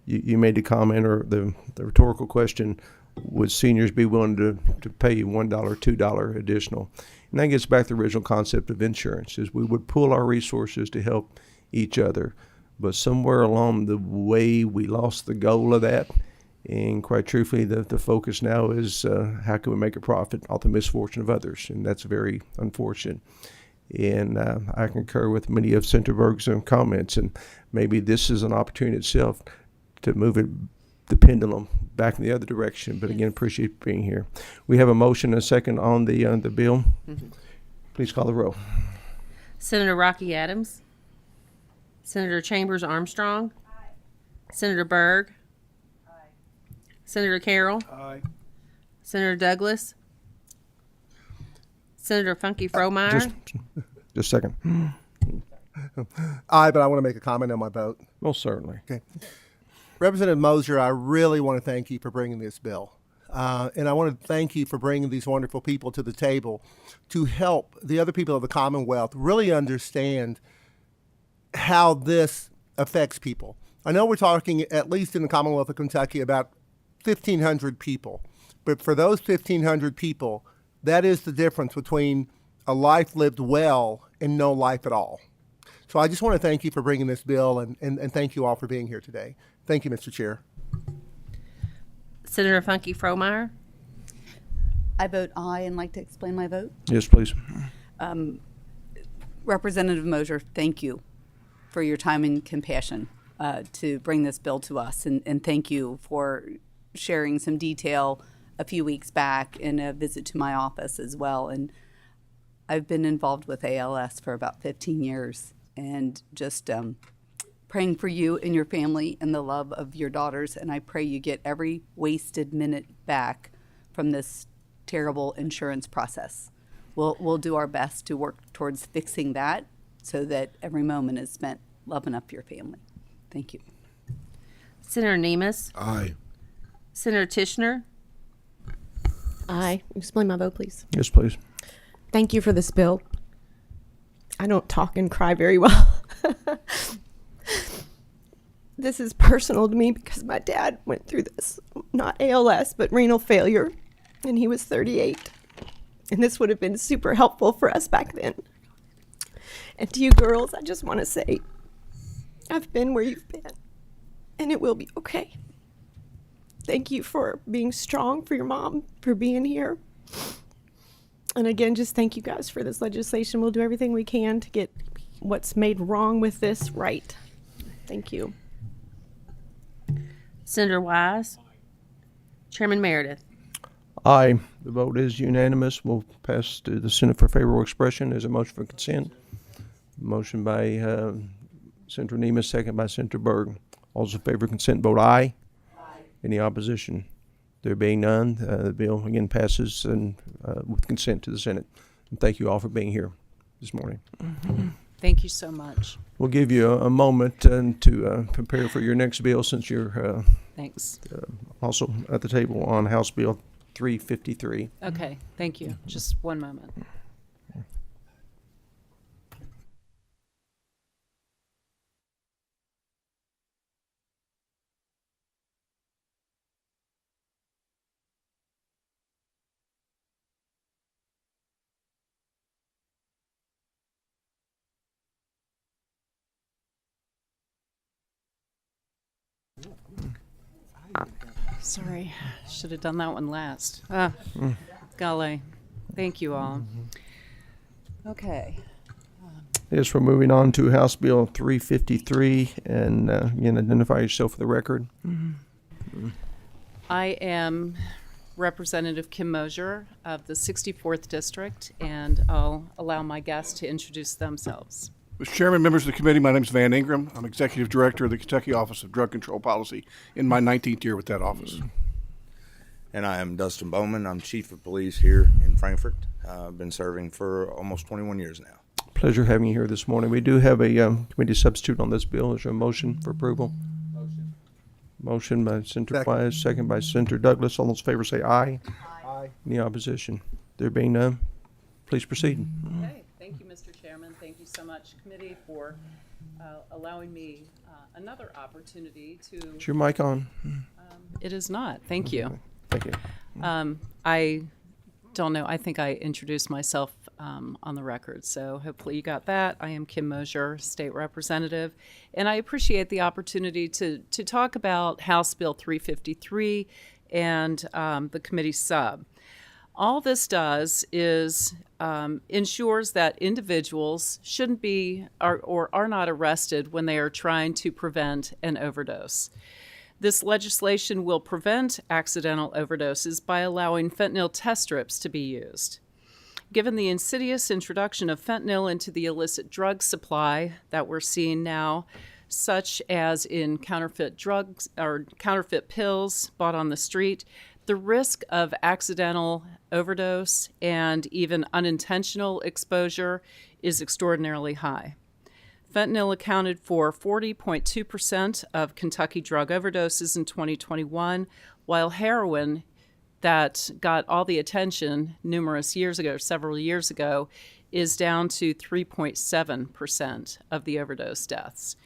[SPEAKER 1] You made the comment or the rhetorical question, would seniors be willing to pay you $1, $2 additional? And that gets back to the original concept of insurance, is we would pool our resources to help each other. But somewhere along the way, we lost the goal of that. And quite truthfully, the focus now is how can we make a profit off the misfortune of others? And that's very unfortunate. And I concur with many of Senator Berg's comments. And maybe this is an opportunity itself to move the pendulum back in the other direction. But again, appreciate being here. We have a motion and a second on the bill. Mm-hmm. Please call the roll.
[SPEAKER 7] Senator Rocky Adams. Senator Chambers Armstrong. Aye. Senator Berg. Aye. Senator Carroll. Aye. Senator Douglas. Senator Funky Fromeyer.
[SPEAKER 1] Just a second.
[SPEAKER 14] Aye, but I want to make a comment on my vote.
[SPEAKER 1] Most certainly.
[SPEAKER 14] Okay. Representative Moser, I really want to thank you for bringing this bill. And I want to thank you for bringing these wonderful people to the table to help the other people of the Commonwealth really understand how this affects people. I know we're talking, at least in the Commonwealth of Kentucky, about 1,500 people. But for those 1,500 people, that is the difference between a life lived well and no life at all. So I just want to thank you for bringing this bill, and thank you all for being here today. Thank you, Mr. Chair.
[SPEAKER 7] Senator Funky Fromeyer.
[SPEAKER 10] I vote aye and like to explain my vote.
[SPEAKER 1] Yes, please.
[SPEAKER 10] Representative Moser, thank you for your time and compassion to bring this bill to us. And thank you for sharing some detail a few weeks back in a visit to my office as well. And I've been involved with ALS for about 15 years and just praying for you and your family and the love of your daughters. And I pray you get every wasted minute back from this terrible insurance process. We'll do our best to work towards fixing that so that every moment is spent loving up your family. Thank you.
[SPEAKER 7] Senator Nemes.
[SPEAKER 11] Aye.
[SPEAKER 7] Senator Tishner.
[SPEAKER 12] Aye. Explain my vote, please.
[SPEAKER 1] Yes, please.
[SPEAKER 12] Thank you for this bill. I don't talk and cry very well. This is personal to me because my dad went through this, not ALS, but renal failure, and he was 38. And this would have been super helpful for us back then. And to you girls, I just want to say, I've been where you've been, and it will be okay. Thank you for being strong, for your mom, for being here. And again, just thank you guys for this legislation. We'll do everything we can to get what's made wrong with this right. Thank you.
[SPEAKER 7] Senator Wise. Chairman Meredith.
[SPEAKER 1] Aye. The vote is unanimous. We'll pass to the Senate for favorable expression. There's a motion for consent. Motion by Senator Nemes, second by Senator Berg. All those in favor of consent vote aye. Aye. Any opposition? There being none, the bill again passes and with consent to the Senate. And thank you all for being here this morning.
[SPEAKER 3] Thank you so much.
[SPEAKER 1] We'll give you a moment to prepare for your next bill, since you're
[SPEAKER 3] Thanks.
[SPEAKER 1] Also at the table on House Bill 353.
[SPEAKER 3] Okay, thank you. Just one moment. Sorry, should have done that one last. Golly. Thank you all. Okay.
[SPEAKER 1] Yes, we're moving on to House Bill 353, and again, identify yourself for the record.
[SPEAKER 3] I am Representative Kim Mosier of the 64th District, and I'll allow my guests to introduce themselves.
[SPEAKER 16] Mr. Chairman, members of the committee, my name is Van Ingram. I'm Executive Director of the Kentucky Office of Drug Control Policy in my 19th year with that office.
[SPEAKER 17] And I am Dustin Bowman. I'm Chief of Police here in Frankfort. I've been serving for almost 21 years now.
[SPEAKER 1] Pleasure having you here this morning. We do have a committee substitute on this bill. Is there a motion for approval? Motion by Senator Wise, second by Senator Douglas. All those in favor say aye.
[SPEAKER 14] Aye.
[SPEAKER 1] Any opposition? There being none, please proceed.
[SPEAKER 3] Okay, thank you, Mr. Chairman. Thank you so much, committee, for allowing me another opportunity to...
[SPEAKER 1] Is your mic on?
[SPEAKER 3] It is not. Thank you.
[SPEAKER 1] Thank you.
[SPEAKER 3] I don't know. I think I introduced myself on the record, so hopefully you got that. I am Kim Mosier, State Representative, and I appreciate the opportunity to talk about House Bill 353 and the committee sub. All this does is ensures that individuals shouldn't be or are not arrested when they are trying to prevent an overdose. This legislation will prevent accidental overdoses by allowing fentanyl test strips to be used. Given the insidious introduction of fentanyl into the illicit drug supply that we're seeing now, such as in counterfeit drugs or counterfeit pills bought on the street, the risk of accidental overdose and even unintentional exposure is extraordinarily high. Fentanyl accounted for 40.2% of Kentucky drug overdoses in 2021, while heroin, that got all the attention several years ago, is down to 3.7% of the overdose deaths.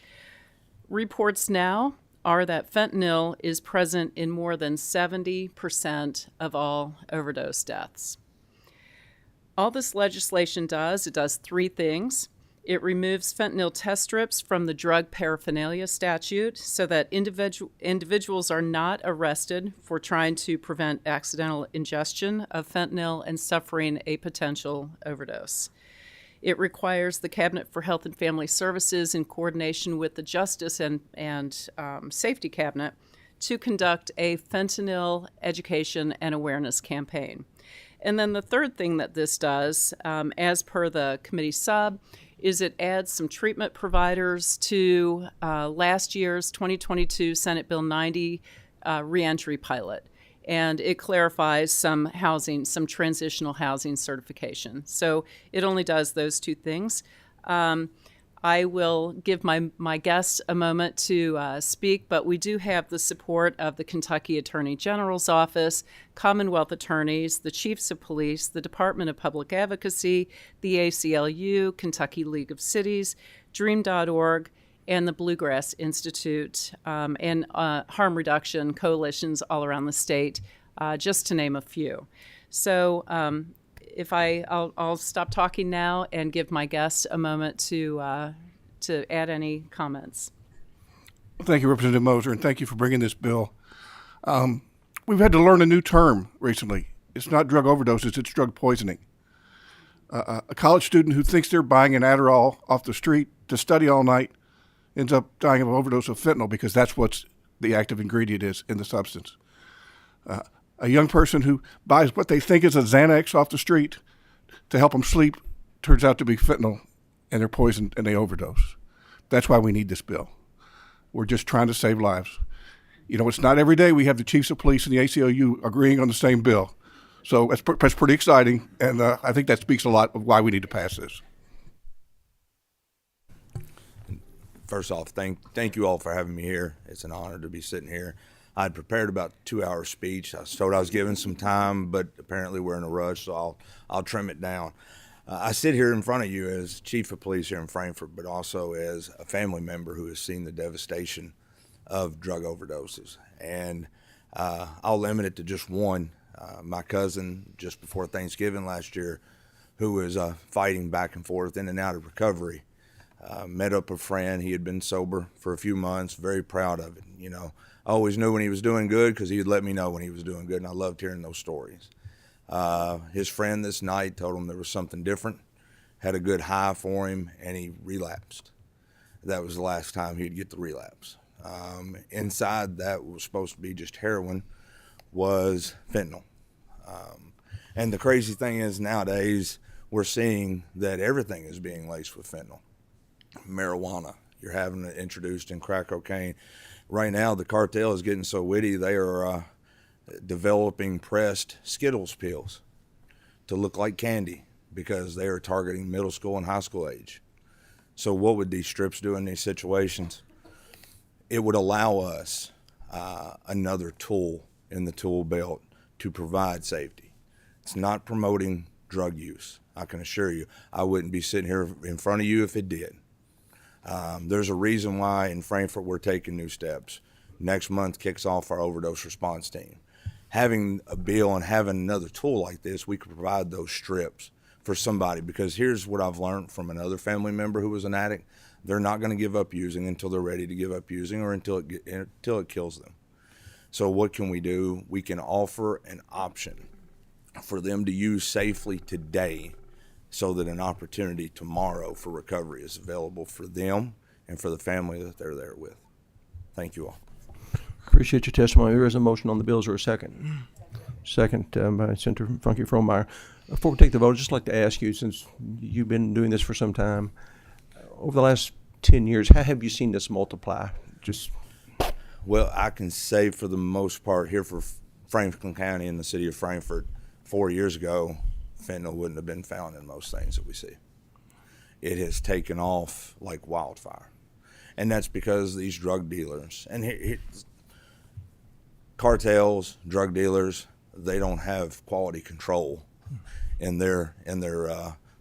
[SPEAKER 3] Reports now are that fentanyl is present in more than 70% of all overdose deaths. All this legislation does, it does three things. It removes fentanyl test strips from the drug paraphernalia statute so that individuals are not arrested for trying to prevent accidental ingestion of fentanyl and suffering a potential overdose. It requires the Cabinet for Health and Family Services, in coordination with the Justice and Safety Cabinet, to conduct a fentanyl education and awareness campaign. And then the third thing that this does, as per the committee sub, is it adds some treatment providers to last year's 2022 Senate Bill 90 reentry pilot. And it clarifies some transitional housing certification. So it only does those two things. I will give my guests a moment to speak, but we do have the support of the Kentucky Attorney General's Office, Commonwealth Attorneys, the Chiefs of Police, the Department of Public Advocacy, the ACLU, Kentucky League of Cities, Dream.org, and the Bluegrass Institute, and harm reduction coalitions all around the state, just to name a few. So I'll stop talking now and give my guests a moment to add any comments.
[SPEAKER 16] Thank you, Representative Moser, and thank you for bringing this bill. We've had to learn a new term recently. It's not drug overdoses, it's drug poisoning. A college student who thinks they're buying an Adderall off the street to study all night ends up dying of an overdose of fentanyl because that's what the active ingredient is in the substance. A young person who buys what they think is a Xanax off the street to help them sleep turns out to be fentanyl, and they're poisoned and they overdose. That's why we need this bill. We're just trying to save lives. You know, it's not every day we have the chiefs of police and the ACLU agreeing on the same bill. So that's pretty exciting, and I think that speaks a lot of why we need to pass this.
[SPEAKER 17] First off, thank you all for having me here. It's an honor to be sitting here. I'd prepared about a 2-hour speech. I was told I was given some time, but apparently we're in a rush, so I'll trim it down. I sit here in front of you as chief of police here in Frankfort, but also as a family member who has seen the devastation of drug overdoses. And I'll limit it to just one. My cousin, just before Thanksgiving last year, who was fighting back and forth in and out of recovery, met up a friend. He had been sober for a few months, very proud of it. You know, I always knew when he was doing good because he would let me know when he was doing good, and I loved hearing those stories. His friend this night told him there was something different, had a good high for him, and he relapsed. That was the last time he'd get the relapse. Inside that was supposed to be just heroin was fentanyl. And the crazy thing is nowadays we're seeing that everything is being laced with fentanyl. Marijuana, you're having it introduced in crack cocaine. Right now the cartel is getting so witty, they are developing pressed Skittles pills to look like candy because they are targeting middle school and high school age. So what would these strips do in these situations? It would allow us another tool in the tool belt to provide safety. It's not promoting drug use. I can assure you, I wouldn't be sitting here in front of you if it did. There's a reason why in Frankfort we're taking new steps. Next month kicks off our overdose response team. Having a bill and having another tool like this, we could provide those strips for somebody, because here's what I've learned from another family member who was an addict. They're not going to give up using until they're ready to give up using, or until it kills them. So what can we do? We can offer an option for them to use safely today, so that an opportunity tomorrow for recovery is available for them and for the family that they're there with. Thank you all.
[SPEAKER 1] Appreciate your testimony. There is a motion on the bill. Is there a second? Second by Senator Funky Fromeyer. Before we take the vote, I'd just like to ask you, since you've been doing this for some time, over the last 10 years, how have you seen this multiply?
[SPEAKER 17] Well, I can say for the most part here for Franklin County and the city of Frankfort, 4 years ago, fentanyl wouldn't have been found in most things that we see. It has taken off like wildfire. And that's because these drug dealers, and cartels, drug dealers, they don't have quality control in their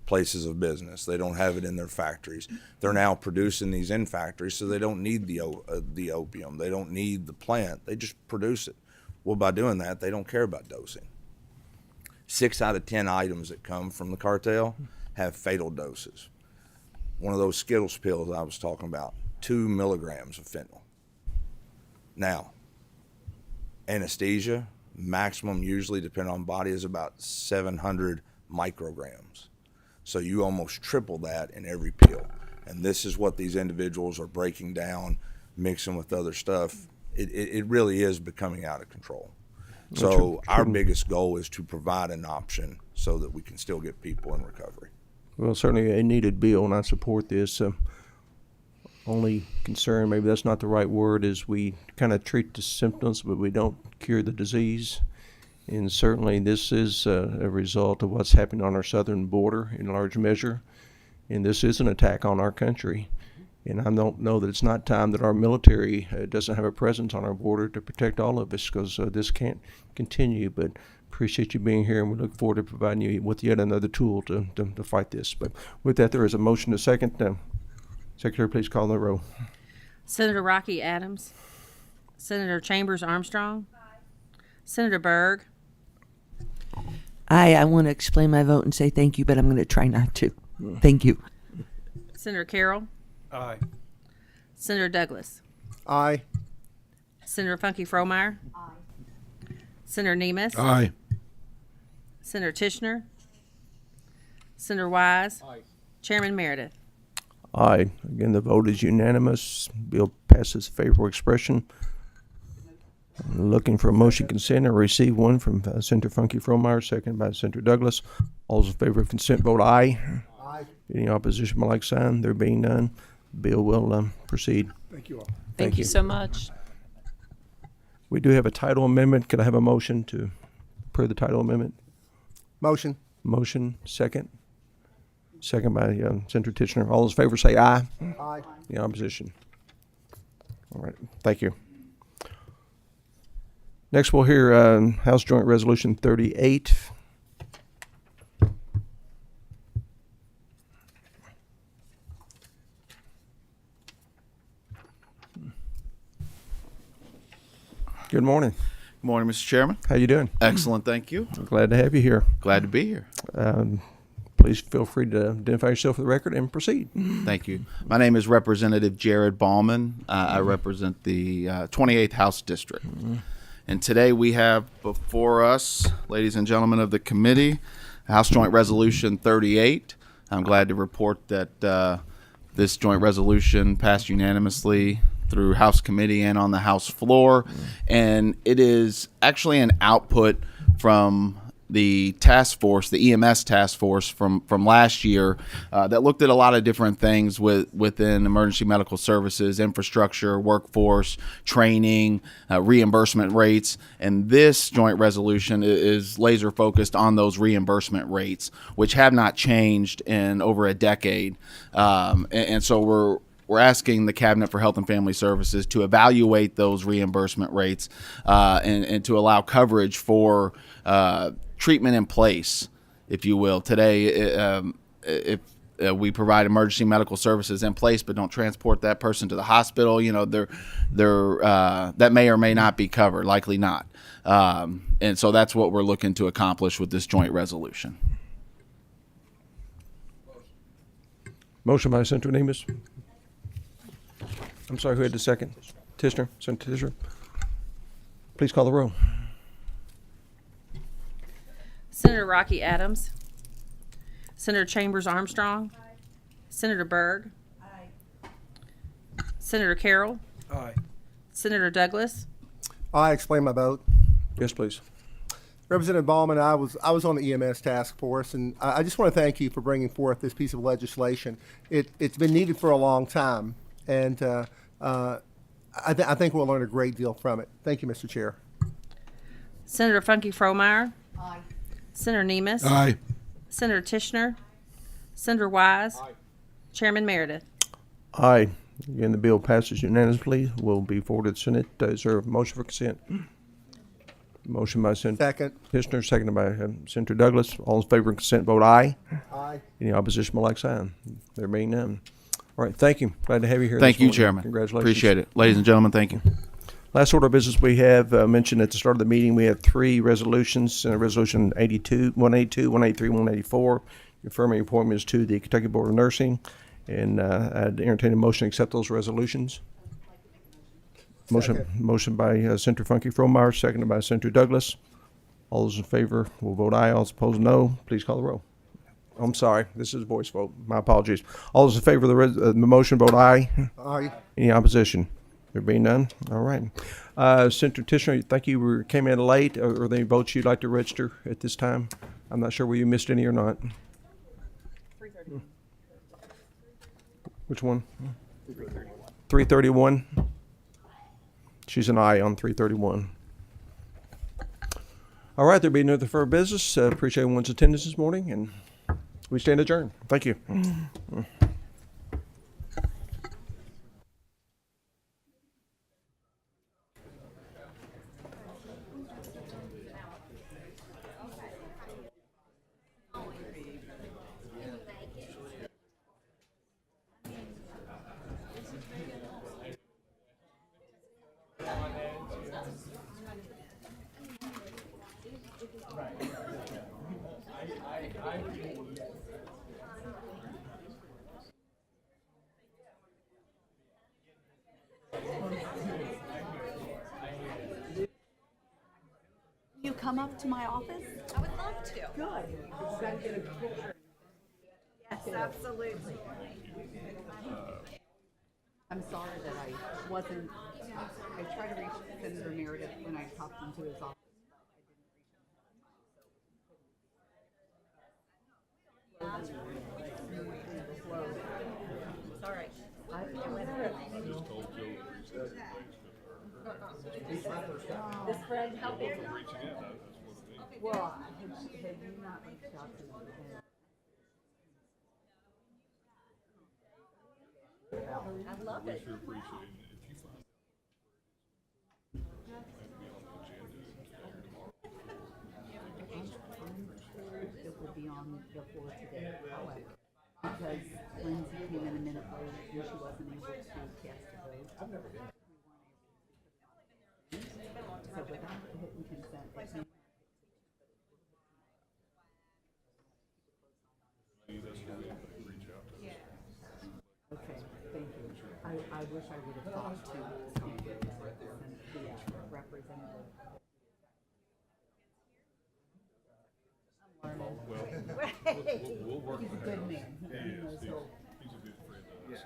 [SPEAKER 17] places of business. They don't have it in their factories. They're now producing these in factories, so they don't need the opium. They don't need the plant. They just produce it. Well, by doing that, they don't care about dosing. 6 out of 10 items that come from the cartel have fatal doses. One of those Skittles pills I was talking about, 2 milligrams of fentanyl. Now, anesthesia, maximum usually, depending on body, is about 700 micrograms. So you almost triple that in every pill. And this is what these individuals are breaking down, mixing with other stuff. It really is becoming out of control. So our biggest goal is to provide an option so that we can still get people in recovery.
[SPEAKER 1] Well, certainly a needed bill, and I support this. Only concern, maybe that's not the right word, is we kind of treat the symptoms, but we don't cure the disease. And certainly this is a result of what's happening on our southern border in large measure. And this is an attack on our country. And I don't know that it's not time that our military doesn't have a presence on our border to protect all of us, because this can't continue. But appreciate you being here, and we look forward to providing you with yet another tool to fight this. But with that, there is a motion to second. Secretary, please call the roll.
[SPEAKER 7] Senator Rocky Adams. Senator Chambers Armstrong. Senator Berg.
[SPEAKER 6] I want to explain my vote and say thank you, but I'm going to try not to. Thank you.
[SPEAKER 7] Senator Carroll.
[SPEAKER 16] Aye.
[SPEAKER 7] Senator Douglas.
[SPEAKER 14] Aye.
[SPEAKER 7] Senator Funky Fromeyer. Aye. Senator Nemes.
[SPEAKER 4] Aye.
[SPEAKER 7] Senator Tishner. Senator Wise.
[SPEAKER 16] Aye.
[SPEAKER 7] Chairman Meredith.
[SPEAKER 1] Aye. Again, the vote is unanimous. Bill passes favorable expression. I'm looking for a motion consent. I received one from Senator Funky Fromeyer, second by Senator Douglas. All those in favor of consent vote aye.
[SPEAKER 14] Aye.
[SPEAKER 1] Any opposition by like sign? There being none, bill will proceed.
[SPEAKER 16] Thank you all.
[SPEAKER 3] Thank you so much.
[SPEAKER 1] We do have a title amendment. Could I have a motion to approve the title amendment?
[SPEAKER 14] Motion.
[SPEAKER 1] Motion, second. Second by Senator Titchener. All those in favor say aye.
[SPEAKER 14] Aye.
[SPEAKER 1] Any opposition? All right, thank you. Next, we'll hear House Joint Resolution 38. Good morning.
[SPEAKER 18] Good morning, Mr. Chairman.
[SPEAKER 1] How you doing?
[SPEAKER 18] Excellent, thank you.
[SPEAKER 1] Glad to have you here.
[SPEAKER 18] Glad to be here.
[SPEAKER 1] Please feel free to identify yourself for the record and proceed.
[SPEAKER 18] Thank you. My name is Representative Jared Ballman. I represent the 28th House District. And today we have before us, ladies and gentlemen of the committee, House Joint Resolution 38. I'm glad to report that this joint resolution passed unanimously through House Committee and on the House floor. And it is actually an output from the task force, the EMS task force from last year that looked at a lot of different things within emergency medical services, infrastructure, workforce, training, reimbursement rates. And this joint resolution is laser focused on those reimbursement rates, which have not changed in over a decade. And so we're asking the Cabinet for Health and Family Services to evaluate those reimbursement rates and to allow coverage for treatment in place, if you will. Today, if we provide emergency medical services in place but don't transport that person to the hospital, that may or may not be covered, likely not. And so that's what we're looking to accomplish with this joint resolution.
[SPEAKER 1] Motion by Senator Nemes. I'm sorry, who had the second? Tishner, Senator Tishner. Please call the roll.
[SPEAKER 7] Senator Rocky Adams. Senator Chambers Armstrong. Senator Byrd. Senator Carroll.
[SPEAKER 1] Aye.
[SPEAKER 7] Senator Douglas.
[SPEAKER 14] I explain my vote.
[SPEAKER 1] Yes, please.
[SPEAKER 14] Representative Ballman, I was on the EMS task force, and I just want to thank you for bringing forth this piece of legislation. It's been needed for a long time, and I think we'll learn a great deal from it. Thank you, Mr. Chair.
[SPEAKER 7] Senator Funky Fromeyer. Aye. Senator Nemes.
[SPEAKER 4] Aye.
[SPEAKER 7] Senator Tishner. Senator Wise. Aye. Chairman Meredith.
[SPEAKER 1] Aye. Again, the bill passes unanimously. Will be forwarded to Senate. Is there a motion for consent? Motion by Senator
[SPEAKER 14] Second.
[SPEAKER 1] Tishner, seconded by Senator Douglas. All in favor of consent, vote aye.
[SPEAKER 14] Aye.
[SPEAKER 1] Any opposition, by like sign. There being none. All right, thank you. Glad to have you here.
[SPEAKER 18] Thank
[SPEAKER 1] this
[SPEAKER 18] you,
[SPEAKER 1] morning.
[SPEAKER 18] Chairman.
[SPEAKER 1] Congratulations.
[SPEAKER 18] Appreciate it. Ladies and gentlemen, thank you.
[SPEAKER 1] Last order of business we have mentioned at the start of the meeting, we have three resolutions. Resolution 182, 183, 184. Confirming appointments to the Kentucky Board of Nursing. And I'd entertain a motion to accept those resolutions. Motion by Senator Funky Fromeyer, seconded by Senator Douglas. All those in favor will vote aye. All those opposed, no. Please call the roll. I'm sorry. This is a voice vote. My apologies. All those in favor of the motion, vote aye.
[SPEAKER 14] Aye.
[SPEAKER 1] Any opposition? There being none? All right. Senator Tishner, thank you. Came in late. Are there any votes you'd like to register at this time? I'm not sure whether you missed any or not. 331. Which one? 331. She's an aye on 331. All right. There being no further business. Appreciate everyone's attendance this morning, and we stand adjourned. Thank you.
[SPEAKER 19] You come up to my office? I would love to. Good. Yes, absolutely. I'm sorry that I wasn't, I tried to reach Senator Meredith when I talked into his office. Sorry. I went through. This friend helping. Well, have you not reached out to me? I love it. It will be on the floor today, however, because Lindsay came in a minute late and she wasn't able to cast a vote. I've never been. So without written consent, they can't. Okay, thank you. I wish I would have talked to the representative.
[SPEAKER 4] We'll work
[SPEAKER 19] He's a
[SPEAKER 4] with
[SPEAKER 19] good
[SPEAKER 4] House.
[SPEAKER 19] man. He knows he'll-
[SPEAKER 4] He's a good friend of ours.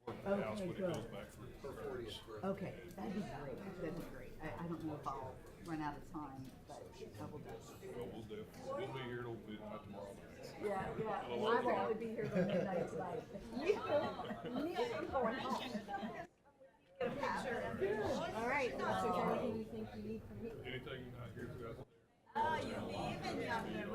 [SPEAKER 19] Okay,
[SPEAKER 4] House when it
[SPEAKER 19] good.
[SPEAKER 4] goes back through.
[SPEAKER 19] Okay, that'd be great. That'd be great. I don't know if I'll run out of time, but I will do.
[SPEAKER 4] Well, we'll be here till midnight tomorrow night.
[SPEAKER 19] Yeah, yeah. I will probably be here till midnight tonight. Me, I'm going home. Get a picture. All right. So is there anything you think you need from me?
[SPEAKER 4] Anything not here throughout the
[SPEAKER 19] Oh, you leaving, young man.